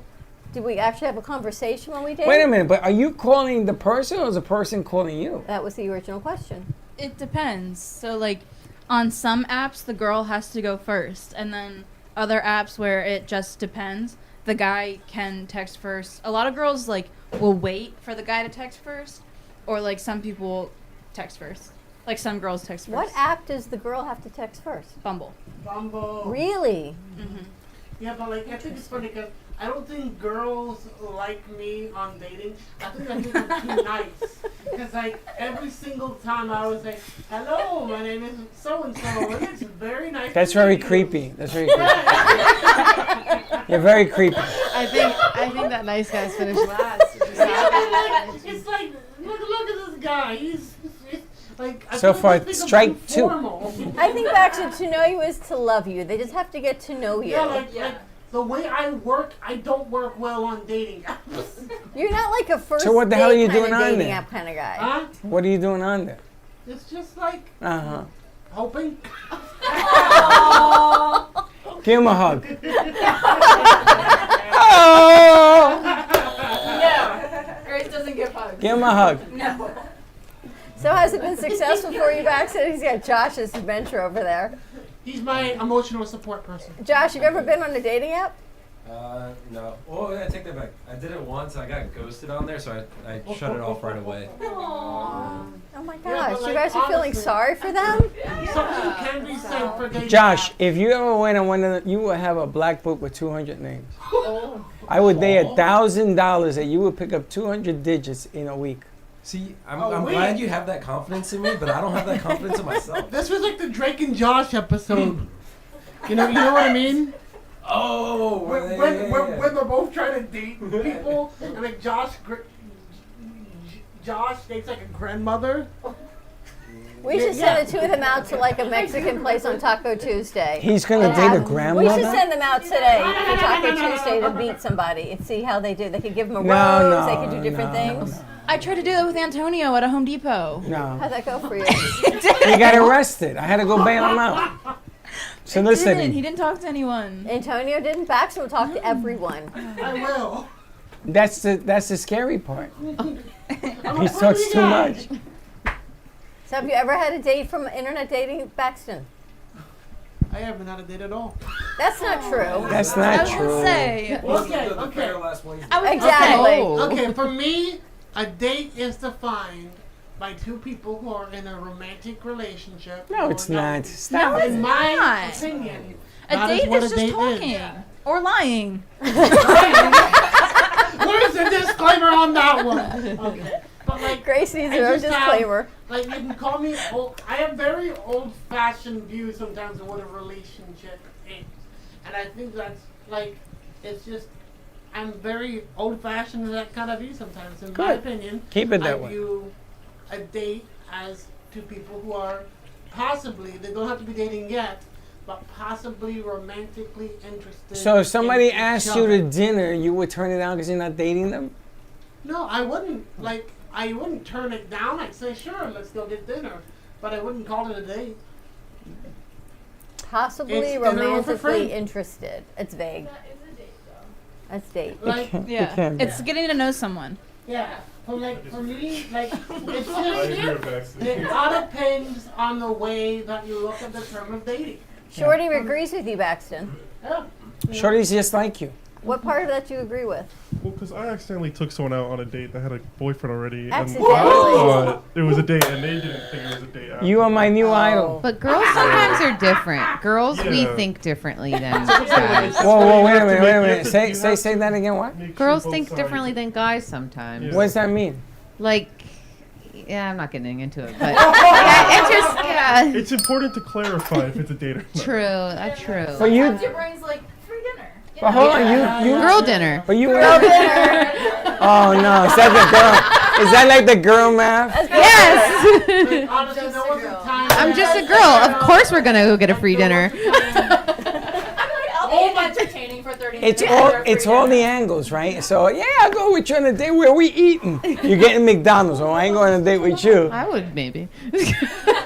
Did we actually have a conversation when we did? Wait a minute, but are you calling the person or is the person calling you? That was the original question. It depends. So like on some apps the girl has to go first, and then other apps where it just depends, the guy can text first. A lot of girls like will wait for the guy to text first, or like some people text first. Like some girls text first. What app does the girl have to text first? Bumble. Bumble. Really? Mm-hmm. Yeah, but like I think it's funny because I don't think girls like me on dating. I think I'm too nice. Because like every single time I was like, hello, my name is so and so, and it's very nice. That's to very meet you." creepy. That's very creepy. You're very creepy. I think that nice guy's finished last. It's like look at this guy. He's like I So feel far, like it's strike too 2. formal. I think back to know you is to love you. They just have to get to know you. Yeah, like the way I work, I don't work well on dating apps. You're not like a first So what the hell are you date kinda doing on dating there? app kind of guy. Huh? What are you doing on there? It's just like Uh-huh. hoping. Give him a hug. Oh! No. Grace doesn't give hugs. Give him a hug. No. So has it been successful for you back? So he's got Josh's adventure over there. He's my emotional support person. Josh, you ever been on a dating app? No. Oh, yeah, I take that back. I did it once. I got ghosted on there, so I shut it off right away. Oh my Yeah, gosh, but, you like, guys are feeling honestly- sorry for them? Something can be said for dating. Josh, if you ever went on one of the, you would have a black book with 200 names. I would lay $1,000 that you would pick up 200 digits in a week. See, I'm glad you have that confidence in me, but I don't have that confidence in myself. This was like the Drake and Josh episode. you know what I mean? Oh, when they're both trying to date people, and like Josh Josh dates like a grandmother. We should send the two of them out to like a Mexican place on Taco Tuesday. He's gonna date a grandmother? We should send them out today for Taco Tuesday to meet somebody and see how they do. They could give them a No, rose. no, They could do different things. I tried to do that with Antonio at a Home Depot. No. How'd that go for you? He got arrested. I had to go bail him out. So listen. He didn't talk to anyone. Antonio didn't. Baxter will talk to everyone. I will. That's the scary part. He talks too much. So have you ever had a date from internet dating, Baxton? I haven't had a date at all. That's not true. That's not true. Okay. Exactly. Okay, for me, a date is defined by two people who are in a romantic relationship. No, it's not. No, Stop. it's In my not. opinion, A that date what is a just date talking is. or lying. Where's the disclaimer on that one? Okay. But like Grace needs I her own just have- disclaimer. Like you can call me old. I have very old-fashioned views sometimes of what a relationship is, and I think that's like it's just I'm very old-fashioned in that kind of view sometimes. In my Good. opinion, Keep it that I way. view a date as two people who are possibly they don't have to be dating yet, but possibly romantically interested. So if somebody in each asked you other. to dinner, you would turn it down because you're not dating them? No, I wouldn't. Like, I wouldn't turn it down. I'd say, sure, let's go get dinner. But I wouldn't call it a date. Possibly It's dinner with a romantically friend. interested. It's vague. That's date. Like, Yeah, it's getting to know someone. yeah. For me, like, it's I agree with just, Baxter. it all depends on the way that you look at the term of dating. Shorty agrees with you, Baxton. Yeah. Shorty's just like you. What part of that do you agree with? Well, because I accidentally took someone out on a date that had a boyfriend already, and I Accidentally? thought it was a date, and they didn't think it was a date. After. You are my new idol. But girls sometimes are different. Girls, we Yeah. think differently than guys. Whoa, wait a minute. Say that again. What? Girls think differently than guys sometimes. Yeah. What does that mean? Like, yeah, I'm not getting into it, but it just, yeah. It's important to clarify if it's a date or not. True, that's true. But you. Your brain's like free dinner. But hold on, you Girl dinner. But you. Girl dinner. Oh no, is that the girl? Is that like the girl math? Yes. Honestly, there was a time I'm just a girl. Of course, we're gonna go get a free dinner. I'll be entertaining for 30 minutes. It's all the angles, right? So yeah, I'll go with you on a date. Where we eating? You're getting McDonald's. Oh, I ain't going on a date with you. I would maybe.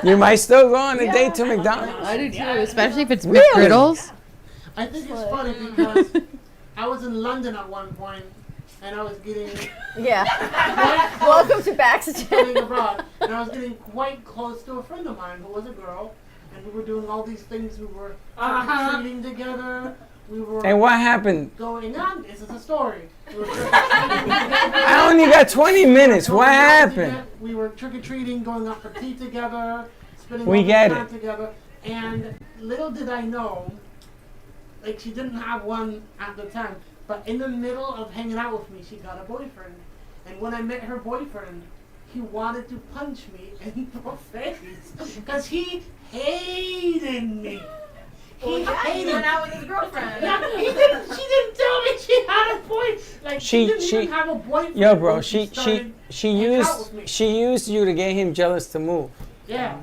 You might still go on a date to McDonald's. I do too, especially if it's Really? McGriddles. I think it's funny because I was in London at one point, and I was getting Yeah. quite Welcome to Baxton. studying abroad, and I was getting quite close to a friend of mine who was a girl, and we were doing all these things. We were trick-or-treating together. We were And what happened? going on. This is a story. We were I only got 20 minutes. What happened? We were trick-or-treating, going out for tea together, spending We all the get time it. together, and little did I know, like she didn't have one at the time, but in the middle of hanging out with me, she got a boyfriend. And when I met her boyfriend, he wanted to punch me in the face because he hated me. He hated went out with his girlfriend. Yeah, he didn't. She didn't tell me she had a boy. Like she didn't even have a boyfriend. Yo, bro, when she started hanging out with me. used you to get him jealous to move. Yeah.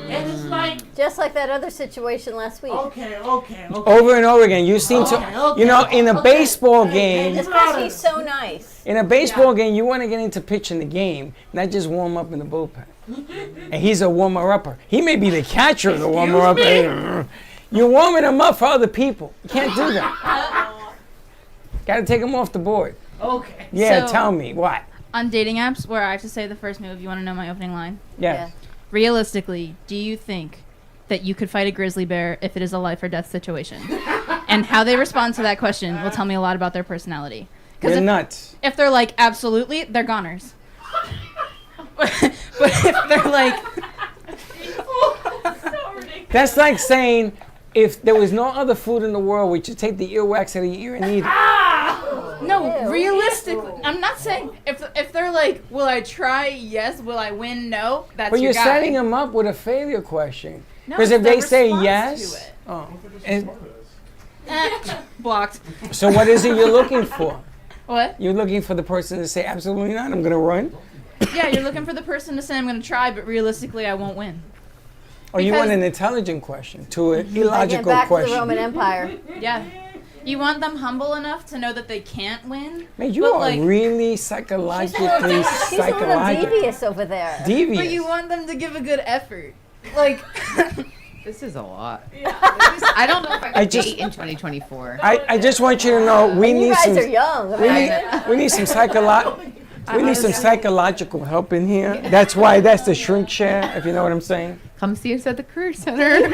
And it's like Just like that other situation last week. okay. Over and over again. You seem to, Okay, you know, in a okay. baseball Hey, game. It's because he's so nice. In a baseball game, you want to get into pitching the game, not just warm up in the bullpen. And he's a warmer-upper. He may be the catcher of the warmer-upper. You're warming him up for other people. You can't do that. Got to take him off the board. Okay. Yeah, So- tell me. What? On dating apps where I have to say the first move, you want to know my opening line? Yes. Realistically, do you think that you could fight a grizzly bear if it is a life or death situation? And how they respond to that question will tell me a lot about their personality. You're nuts. If they're like, absolutely, they're goners. But if they're like, That's like saying, if there was no other food in the world, would you take the earwax out of your ear and eat it? no, realistically, I'm not saying if they're like, will I try? Yes. Will I win? No. That's But your you're guy. setting them up with a failure question. No, Because it's if they the say response yes, to it. oh, and- Blocked. so what is it you're looking for? What? You're looking for the person to say absolutely not. I'm gonna run. Yeah, you're looking for the person to say I'm going to try, but realistically I won't win. Or you want Because- an intelligent question to an Again, illogical back question. to the Roman Empire. Yeah. You want them humble enough to know that they can't win. Man, you but are like, really psychologically She's a little devious over there. Devious. But you want them to give a good effort. Like, This is a lot. I don't know if I I could just- date in 2024. I just want you to know we And need you guys some. are young. We need some psychological help in here. That's why that's the shrink share, if you know what I'm saying. Come see us at the Career Center. We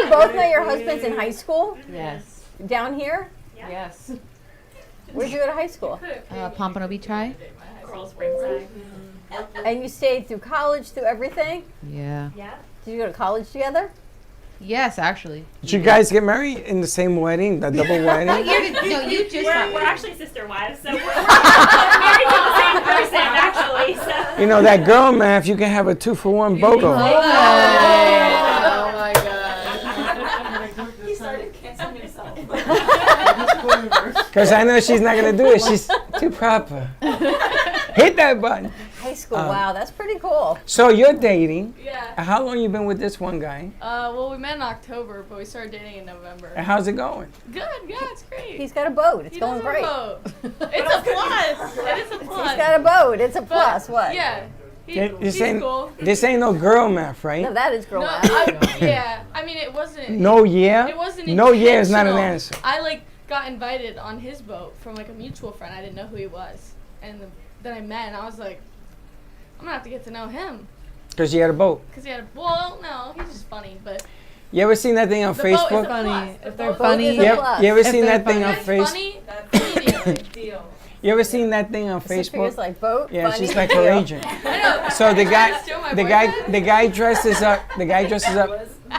both know your husbands in high school? Yes. Down here? Yes. Where'd you go to high school? Pompano Beach High. Coral Springs High. And you stayed through college, through everything? Yeah. Yeah. Did you go to college together? Yes, actually. Did you guys get married in the same wedding, the double wedding? You just We're actually sister wives, so we're married to the same person, actually. So. You know that girl math, you can have a 2-for-1 BOGO. Oh my god. He started canceling himself. Because I know she's not going to do it. She's too proper. Hit that button. High school, wow, that's pretty cool. So you're dating. Yeah. How long you been with this one guy? Well, we met in October, but we started dating in November. And how's it going? Good, yeah, it's great. He's got a boat. It's He going does have a great. boat. It's a plus. It is a plus. He's got a boat. It's a plus. What? Yeah. This He's ain't, cool. this ain't no girl math, right? No, that is girl No, math. yeah. I mean, it wasn't. No, yeah? It wasn't. No, yeah is not an intentional. answer. I got invited on his boat from like a mutual friend. I didn't know who he was, and then I met, and I was like, I'm gonna have to get to know him. Because you had a boat. Cause he had no, he's just funny, but. You ever seen that thing on The boat is a Facebook? plus. The If they're boat funny, is a You ever, plus. you ever If seen they're that thing on If Facebook? funny, that's immediately. You ever seen that thing on So figures Facebook? like boat. Yeah, funny, she's like her deal. agent. I know. So the Trying guy, to steal my the guy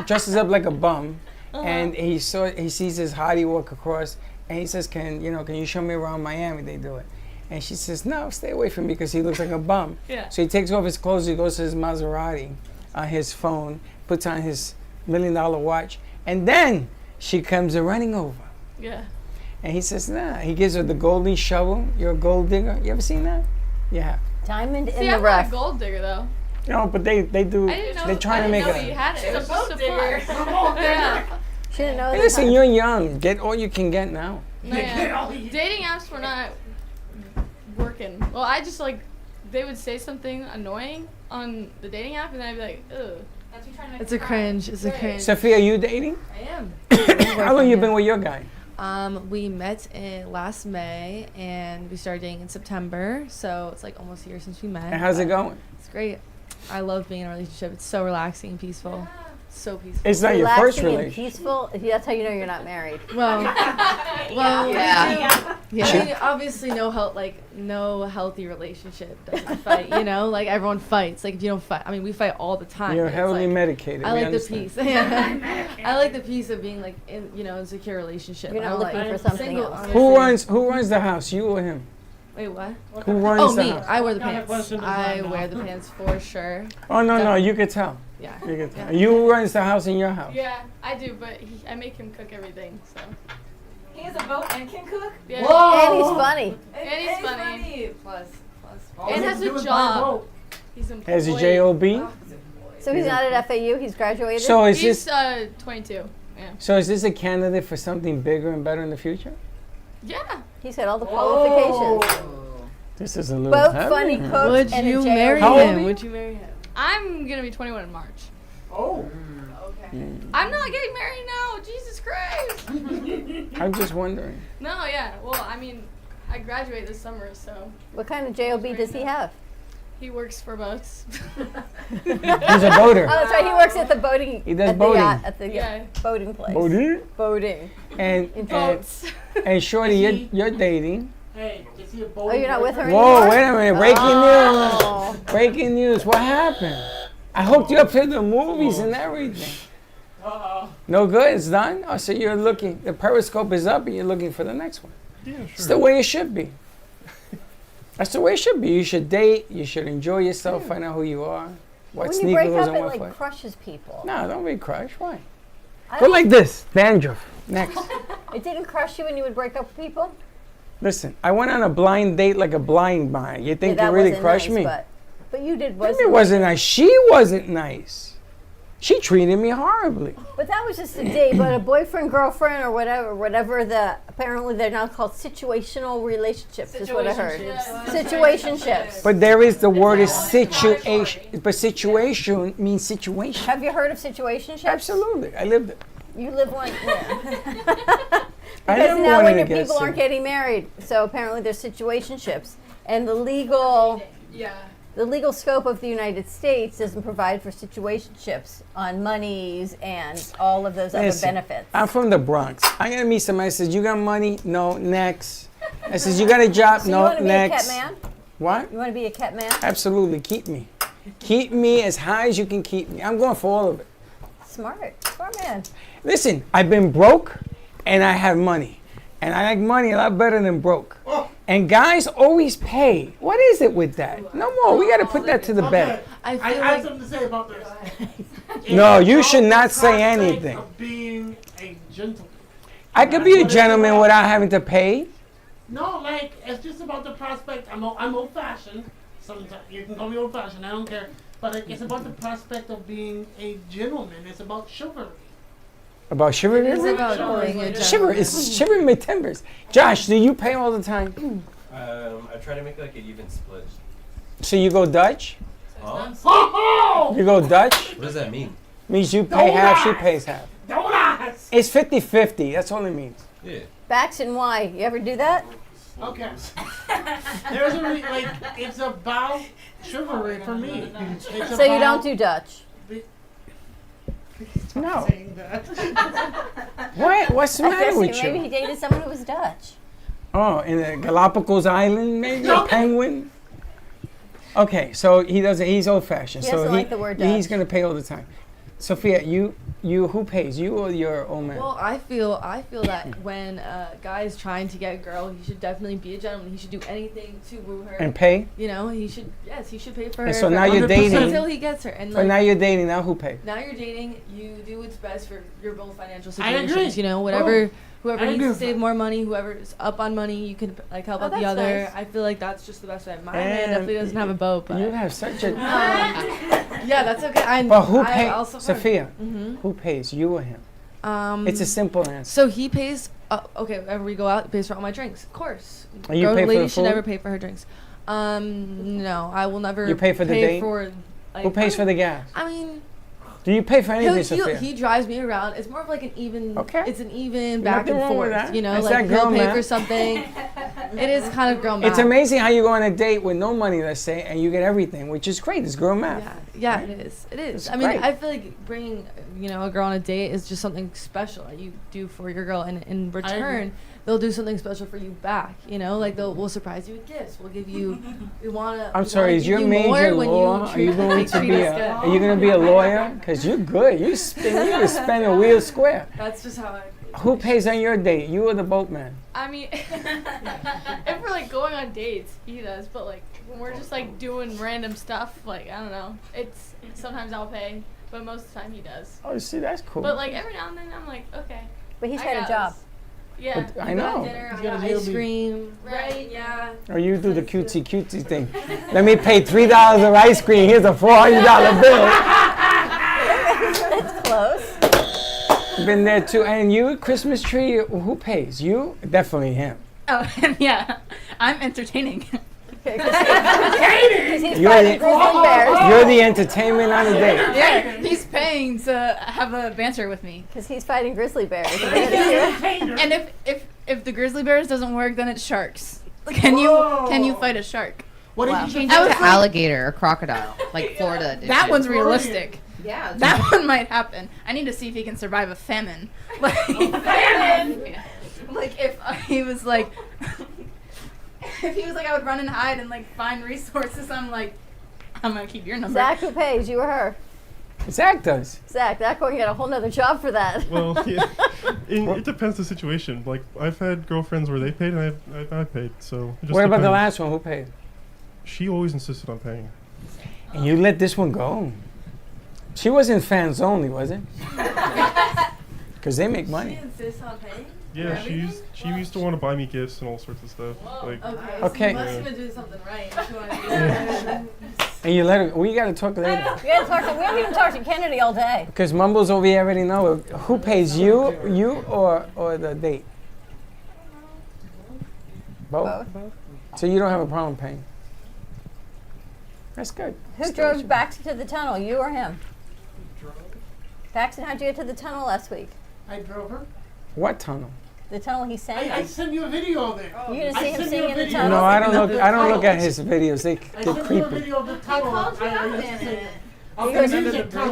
dresses up like a bum, and he sees his hottie walk across, and he says, "Can you show me around Miami?" They do it, and she says, "No, stay away from me because he looks like a bum." Yeah. So he takes off his clothes, he goes to his Maserati, on his phone, puts on his $1 million watch, and then she comes running over. Yeah. And he says, nah. He gives her the golden shovel. You're a gold digger. You ever seen that? Yeah. Diamond See, in the I'm not rough. a gold digger though. No, but they do. I didn't know. They're trying to make I didn't know it. he had it. It's a It's boat digger. plus. It's a boat digger. Yeah. She didn't know Hey, that. listen, you're young. Get all you can get now. No, yeah. Dating apps were not working. Well, I just they would say something annoying on the dating app, and I'd be like, ugh. It's a cringe. It's a cringe. Sophia, are you dating? I am. How long you been with your guy? We met in last May and we started dating in September, so it's like almost a year since we met. And how's it going? It's great. I love being in a relationship. It's so relaxing and peaceful. So peaceful. It's not your first Relaxing and relationship. peaceful. That's how you know you're not married. Well, Yeah. I mean, obviously, no healthy relationship doesn't fight. Like everyone fights. Like if you don't fight, I mean, we fight all the time. You're but it's heavily like, medicated. I we like the understand. peace. Yeah. I like the peace of being in a secure relationship. You're not I don't looking like for something single, else. honestly. Who runs the house? You or him? Wait, what? Who runs Oh, the me. house? I wear the What kind of pants. question is I that wear now? the pants for sure. Oh no, you could tell. Yeah. You could tell. Yeah. You runs the house in your house. Yeah, I do, but I make him cook everything. So. He has a boat and can cook? Yeah. And he's funny. And he's funny. Plus. All And you has do a is buy job. boat. He's employed. Has a job? So he's not at FAU. He's graduated. So is He's this 22. Yeah. so is this a candidate for something bigger and better in the future? Yeah. He's got all the qualifications. This is a little Both heavy. funny cook Would and you a marry How old him? are you? Would you marry him? I'm gonna be 21 in March. Oh. I'm not getting married now. Jesus Christ. I'm just wondering. No, yeah. Well, I mean, I graduate this summer, so What kind of job does he have? he works for boats. He's a boater. Oh, that's right. He works at the boating. He does at boating. The yacht, at the Yeah. boating place. Boating? Boating. And Boats. and Shorty, you're dating. Hey, is he a boat? Oh, you're not with her Whoa, anymore? wait a minute. Breaking Oh. news. Breaking news. What happened? I hooked you up to the movies and everything. Uh-oh. No good? It's done? Oh, so you're looking, the periscope is up and you're looking for the next one. Yeah, sure. It's the way it should be. That's the way it should be. You should date, you should enjoy yourself, find out who you are. What When you sneaker break goes up, on it what like foot. crushes people. No, don't be crushed. Why? I Go don't- like this. Dandruff. Next. It didn't crush you when you would break up with people? Listen, I went on a blind date like a blind man. You think that you really wasn't crushed nice, me? But you did. It wasn't nice. She wasn't nice. She treated me horribly. But that was just a date. But a boyfriend, girlfriend, or whatever apparently they're now called situational relationships. Is what I heard. Situationships. But there is the word is situation. But situation means situation. Have you heard of situationships? Absolutely, I lived it. You live one. Yeah. I Because never now wanted when to your get people aren't sick. getting married, so apparently there's situationships, and the legal scope of the United States doesn't provide for situationships on monies and all of those other Listen, benefits. I'm from the Bronx. I'm gonna meet somebody. Says you got money? No. Next. I says you got a job? So No. you want to be a Next. cat man? What? You want to be a cat man? Absolutely. Keep me. Keep me as high as you can keep me. I'm going for all of it. Smart man. Listen, I've been broke and I have money. And I like money a lot better than broke. And guys always pay. What is it with that? No more. We got to put that to the bed. I have something to say about this. No, you It's should all not the say prospect anything. of being a gentleman. I could be a gentleman without having to pay. No, like it's just about the prospect. I'm old-fashioned. Sometimes you can call me old-fashioned. I don't care. But it's about the prospect of being a gentleman. It's about chivalry. About shivering? It's about being a Shiver. It's shivering my timbers. Josh, do you pay all the time? I try to make like an even split. So you go Dutch? Oh! You go Dutch? What does that mean? Means you pay half, she Donuts! pays half. Donuts! It's 50-50. That's all it means. Yeah. Backs and why? You ever do that? Okay. There's a it's about chivalry for me. It's So you don't do Dutch? No. What? What's the matter with Maybe you? he dated someone who was Dutch. Oh, in the Galapagos Island, maybe a penguin. Okay, so he doesn't. He's old-fashioned. He so doesn't like the word he's Dutch. gonna pay all the time. Sophia, you who pays? You or your old man? Well, I feel that when a guy is trying to get a girl, he should definitely be a gentleman. He should do anything to woo her. And pay? You know, he should pay for her. And so now you're dating. until he gets her. And But now you're dating. Now who pays? now you're dating. You do what's best for your both financial I agree. situations. You know, whoever I needs agree to with save that. more money, whoever's up on money, you can like help out the that's other. nice. I feel like that's just the best way. My man And definitely doesn't have a boat, but You have such a. yeah, that's okay. But who I pays? also- Sophia, Mhm. who pays? You or him? It's a simple answer. So he pays. Okay, whenever we go out, he pays for all my drinks, of course. And you Girl pay for lady the should food? never pay for her drinks. No, I will never. You pay for the date? For, like, Who pays for the gas? I mean, Do you pay for anything, Sophia? he drives me around. It's more of like an even. Okay. It's an even Nothing back and wrong with forth. that. You know, It's like that he'll girl pay math. for something. It is kind of girl math. It's amazing how you go on a date with no money, let's say, and you get everything, which is great. It's girl math. Yeah, it is. It is. It's I mean, great. I feel like bringing, a girl on a date is just something special that you do for your girl, and in return, they'll do something special for you back. You know, like we'll surprise you with gifts. We'll give you. We wanna. I'm sorry, is your major law? Are you going to be are you going to be a lawyer? Because you're good. You spend a wheel square. That's just how I. Who pays on your date? You or the boatman? I mean, if we're like going on dates, he does. But like when we're just like doing random stuff, like I don't know, it's sometimes I'll pay, but most of the time he does. Oh, see, that's cool. But like every now and then I'm like, okay. But he's I got a got job. this. Yeah. But I know. Dinner, He's I got got a ice JLB. cream. Right. Yeah. Or you do the cutesy thing. Let me pay $3 of ice cream. Here's a $400 bill. That's close. Been there too. And you, Christmas tree, who pays? You? Definitely him. Oh, yeah. I'm entertaining. Because he's You're fighting the, grizzly bears. you're the entertainment on the date. Yeah, he's paying to have a banter with me. Because he's fighting grizzly bears. And if the grizzly bears doesn't work, then it's sharks. Can you fight a shark? What did you Change just it was to like- alligator or crocodile, like Florida edition. That one's realistic. Yeah. That one might happen. I need to see if he can survive a famine. Like, like if he was like, if he was like, I would run and hide and like find resources. I'm like, I'm gonna keep your number. Zach, who pays? You or her? Zach does. Zach, Zach going to get a whole nother job for that. Well, yeah. It depends the situation. Like I've had girlfriends where they paid and I paid. So it just What about the depends. last one? Who paid? She always insisted on paying. And you let this one go. She wasn't fans only, was it? Because they make She money. insists on paying. Yeah, she used to want to buy me gifts and all sorts of stuff. Like, Okay. So you must have been doing something right. If you want to do that. And you let her. We gotta talk later. We haven't even talked to Kennedy all day. Because Mumbles over here already know who pays you or the date. Both. So you don't have a problem paying. That's good. Who drove Baxter to the tunnel, you or him? Baxter, how'd you get to the tunnel last week? I drove her. What tunnel? The tunnel he sang. I sent you a video of it. You didn't see him singing in the tunnel? No, I don't look at his videos. They I get sent you a creepy. video of the tunnel.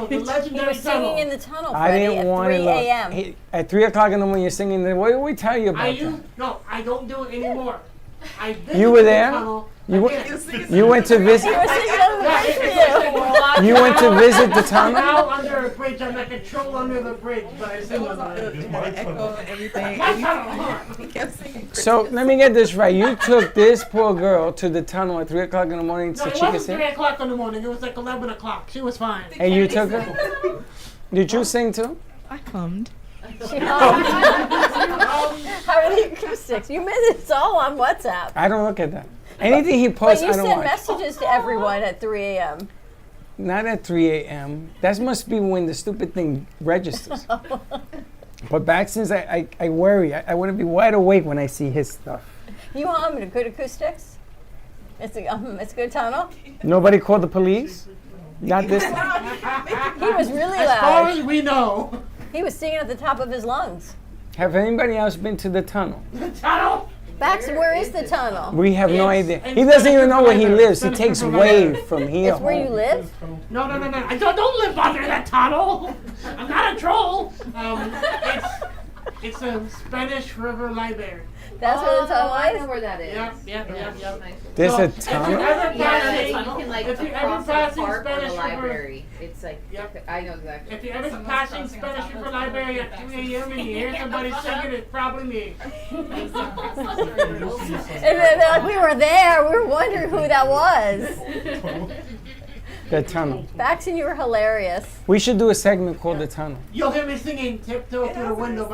He was singing in the tunnel, I Freddie, didn't at want 3 to a.m. look. At 3 o'clock in the morning, you're singing. What did we tell you about that? No, I don't do it anymore. You were there? You went to visit. You went to visit the tunnel. Now under a bridge, I'm like a troll under the bridge, but I sing on everything. So let me get this right. You took this poor girl to the tunnel at 3 o'clock in the morning No, so it she could wasn't 3 sing. o'clock in the morning. It was like 11 o'clock. She was fine. And you took her. Did you sing too? I hummed. She hummed. How are the acoustics? You missed it all on WhatsApp. I don't look at that. Anything he posts, But you I don't sent watch. messages to everyone at 3 a.m. Not at 3 a.m. That must be when the stupid thing registers. But back since I worry, I want to be wide awake when I see his stuff. You hummed good acoustics? It's a good tunnel? Nobody called the police? Not this time. He was really As loud. far as we know. He was singing at the top of his lungs. Have anybody else been to the tunnel? The tunnel? Baxter, where is the tunnel? We have no idea. He doesn't even know where he lives. He takes wave from here. It's where you live? No. I don't live under that tunnel. I'm not a troll. It's a Spanish River Library. That's where the tunnel I is? know where that is. Yep. There's So, a if tunnel? you're ever Yeah, passing- you can like if you're ever across the passing park or Spanish the River, library. It's like I know exactly. if you're ever passing Spanish River Library at 3 a.m. and you hear somebody singing, it's probably me. And then they're like, we were there. We were wondering who that was. The tunnel. Baxter, you were hilarious. We should do a segment called The Tunnel. You'll hear me singing "Tiptoe Through the Window"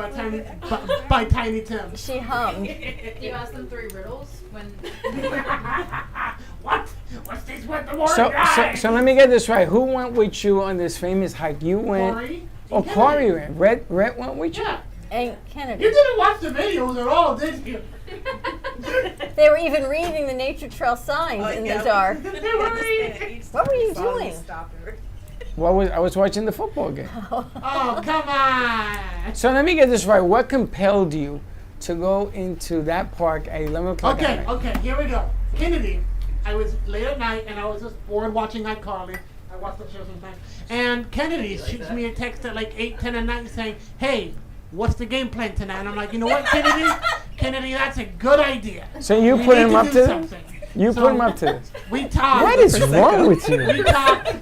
by Tiny Tim. She hummed. You asked them 3 riddles when. What? What's this with the morning So let me get this right. Who went with you on this famous hike? You went. Corey. Oh, Corey went. Red went with you? Yeah. And Kennedy. You didn't watch the videos at all, did you? They were even reading the nature trail signs in the dark. What were you doing? I was watching the football game. Oh, come on. So let me get this right. What compelled you to go into that park at 11 o'clock at night? Okay, here we go. Kennedy, I was late at night and I was just bored watching iCarly. I watch the show sometimes. And Kennedy shoots me a text at like 8, 10 at night saying, hey, what's the game plan tonight? And I'm like, you know what, Kennedy? Kennedy, that's a good idea. So you We put need him to up do to this? something. You So put him up to this? We talked. What is wrong with you? We talked.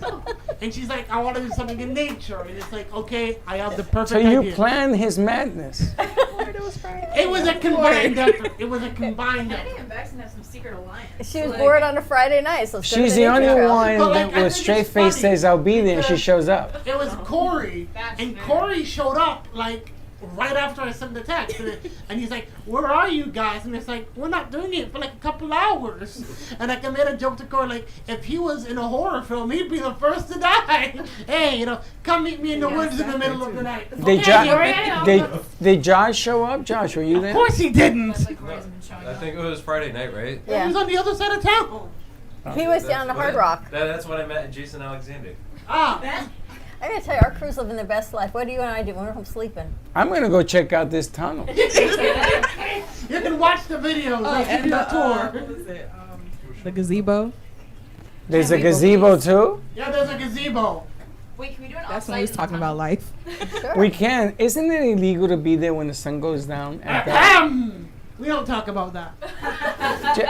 And she's like, I want to do something in nature. And it's like, okay, I have the perfect So you idea. planned his madness. It was a combined effort. It was a combined effort. Kennedy and Baxton have some secret alliance. She was bored on a Friday night, so let's go to She's the the nature only trail. one But, like, that I with think straight it's face funny says, I'll be there, and she because shows up. It was Corey, and Corey showed up like right after I sent the text, and he's like, "Where are you guys?" And it's like, "We're not doing it for like a couple hours." And like I made a joke to Corey, like, if he was in a horror film, he'd be the first to die. Hey, come meet me in the woods in the middle of the night. Did, Okay, here I am. did Josh show up? Josh, were you there? Of course he didn't. I think it was Friday night, right? He was on the other side of town. He was down the Hard Rock. That's when I met Jason Alexander. Ah. I gotta tell you, our crew's living their best life. What do you and I do when we're home sleeping? I'm going to go check out this tunnel. You can watch the videos. I'll give you a tour. The gazebo. There's a gazebo too? Yeah, there's a gazebo. Wait, can we do an That's when we was talking about life. We can. Isn't it illegal to be there when the sun goes down? At that? We don't talk about that.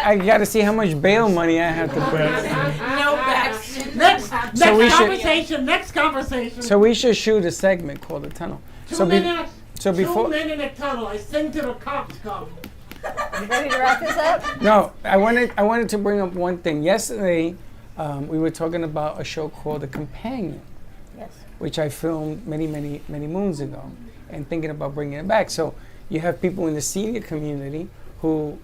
I got to see how much bail money I have to pay. No Baxter. Next conversation. Next conversation. So we should shoot a segment called The Tunnel. Two men in before. 2 men in a tunnel. I sing to the cops come. You ready to wrap this up? No, I wanted to bring up one thing. Yesterday, we were talking about a show called The Companion, Yes. which I filmed many moons ago, and thinking about bringing it back. So You have people in the senior community who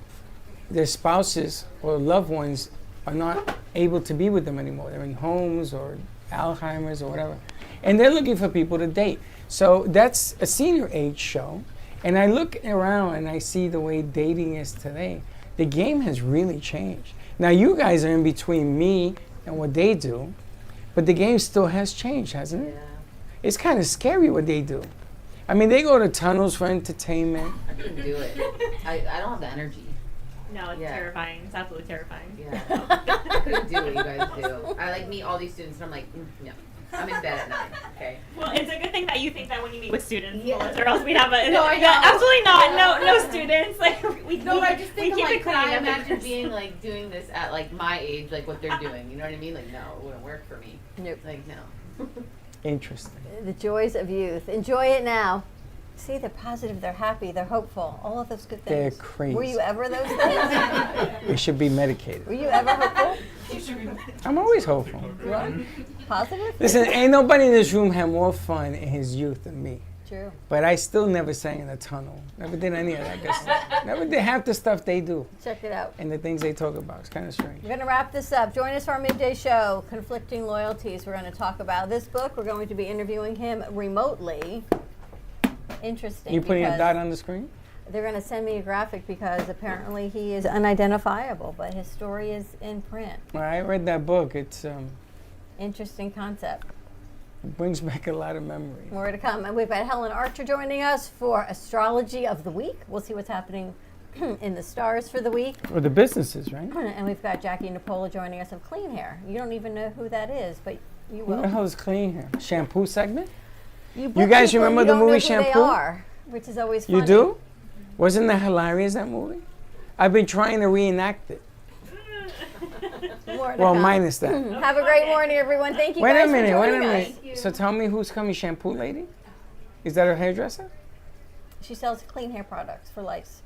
their spouses or loved ones are not able to be with them anymore. They're in homes or Alzheimer's or whatever. And they're looking for people to date. So that's a senior age show. And I look around and I see the way dating is today. The game has really changed. Now you guys are in between me and what they do, but the game still has changed, hasn't it? Yeah. It's kind of scary what they do. I mean, they go to tunnels for entertainment. I couldn't do it. I don't have the energy. No, it's terrifying. It's absolutely terrifying. Yeah. I couldn't do what you guys do. I like meet all these students and I'm like, no. I'm in bed at 9. Okay. Well, it's a good thing that you think that when you meet with students, Melissa, or else we'd have a No, I know. absolutely not. No students. Like I just think we keep like, it could clean. I imagine being like doing this at like my age, like what they're doing? You know what I mean? Like, no, it wouldn't work for me. Nope. Like, no. Interesting. The joys of youth. Enjoy it now. See, they're positive, they're happy, they're hopeful. All of those good things. They're crazy. Were you ever those things? They should be medicated. Were you ever hopeful? I'm always hopeful. You are? Positive? Listen, ain't nobody in this room had more fun in his youth than me. True. But I still never sang in a tunnel. Never did any of that good stuff. Never did half the stuff they do. Check it out. And the things they talk about. It's kind of strange. We're going to wrap this up. Join us for our midday show, Conflicting Loyalties. We're going to talk about this book. We're going to be interviewing him remotely. Interesting. You putting a dot on the screen? They're going to send me a graphic because apparently he is unidentifiable, but his story is in print. Well, I read that book. It's Interesting concept. it brings back a lot of memories. More to come. And we've got Helen Archer joining us for Astrology of the Week. We'll see what's happening in the stars for the week. Or the businesses, right? And we've got Jackie Napola joining us of Clean Hair. You don't even know who that is, but you will. What the hell is Clean Hair? Shampoo segment? You guys people, remember you the don't movie know who Shampoo? They are, which is always funny. You do? Wasn't that hilarious, that movie? I've been trying to reenact it. More to Well, come. minus that. Have a great morning, everyone. Thank you Wait guys a minute, for wait a joining minute. us. So tell me who's coming, Shampoo Lady? Is that her hairdresser? She sells clean hair products for lice.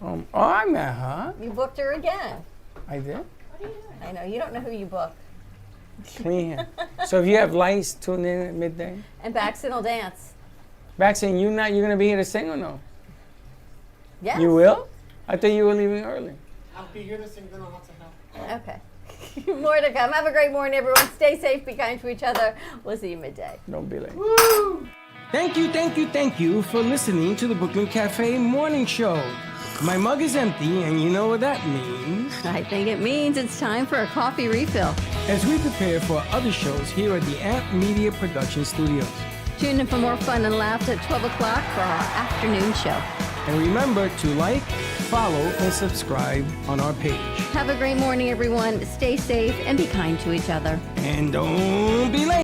Oh, I met her. You booked her again. I did? I know. You don't know who you book. Clean hair. So if you have lice, tune in at midday. And Baxton will dance. Baxton, you're going to be here to sing or no? Yes. You will? I thought you were leaving early. I'll be here to sing, then I'll have to help. Okay. More to come. Have a great morning, everyone. Stay safe. Be kind to each other. We'll see you midday. Don't be late. Woo! Thank you for listening to the Brooklyn Cafe Morning Show. My mug is empty, and you know what that means. I think it means it's time for a coffee refill. As we prepare for other shows here at the Amp Media Production Studios. Tune in for more fun and laughs at 12 o'clock for our afternoon show. And remember to like, follow, and subscribe on our page. Have a great morning, everyone. Stay safe and be kind to each other. And don't be late.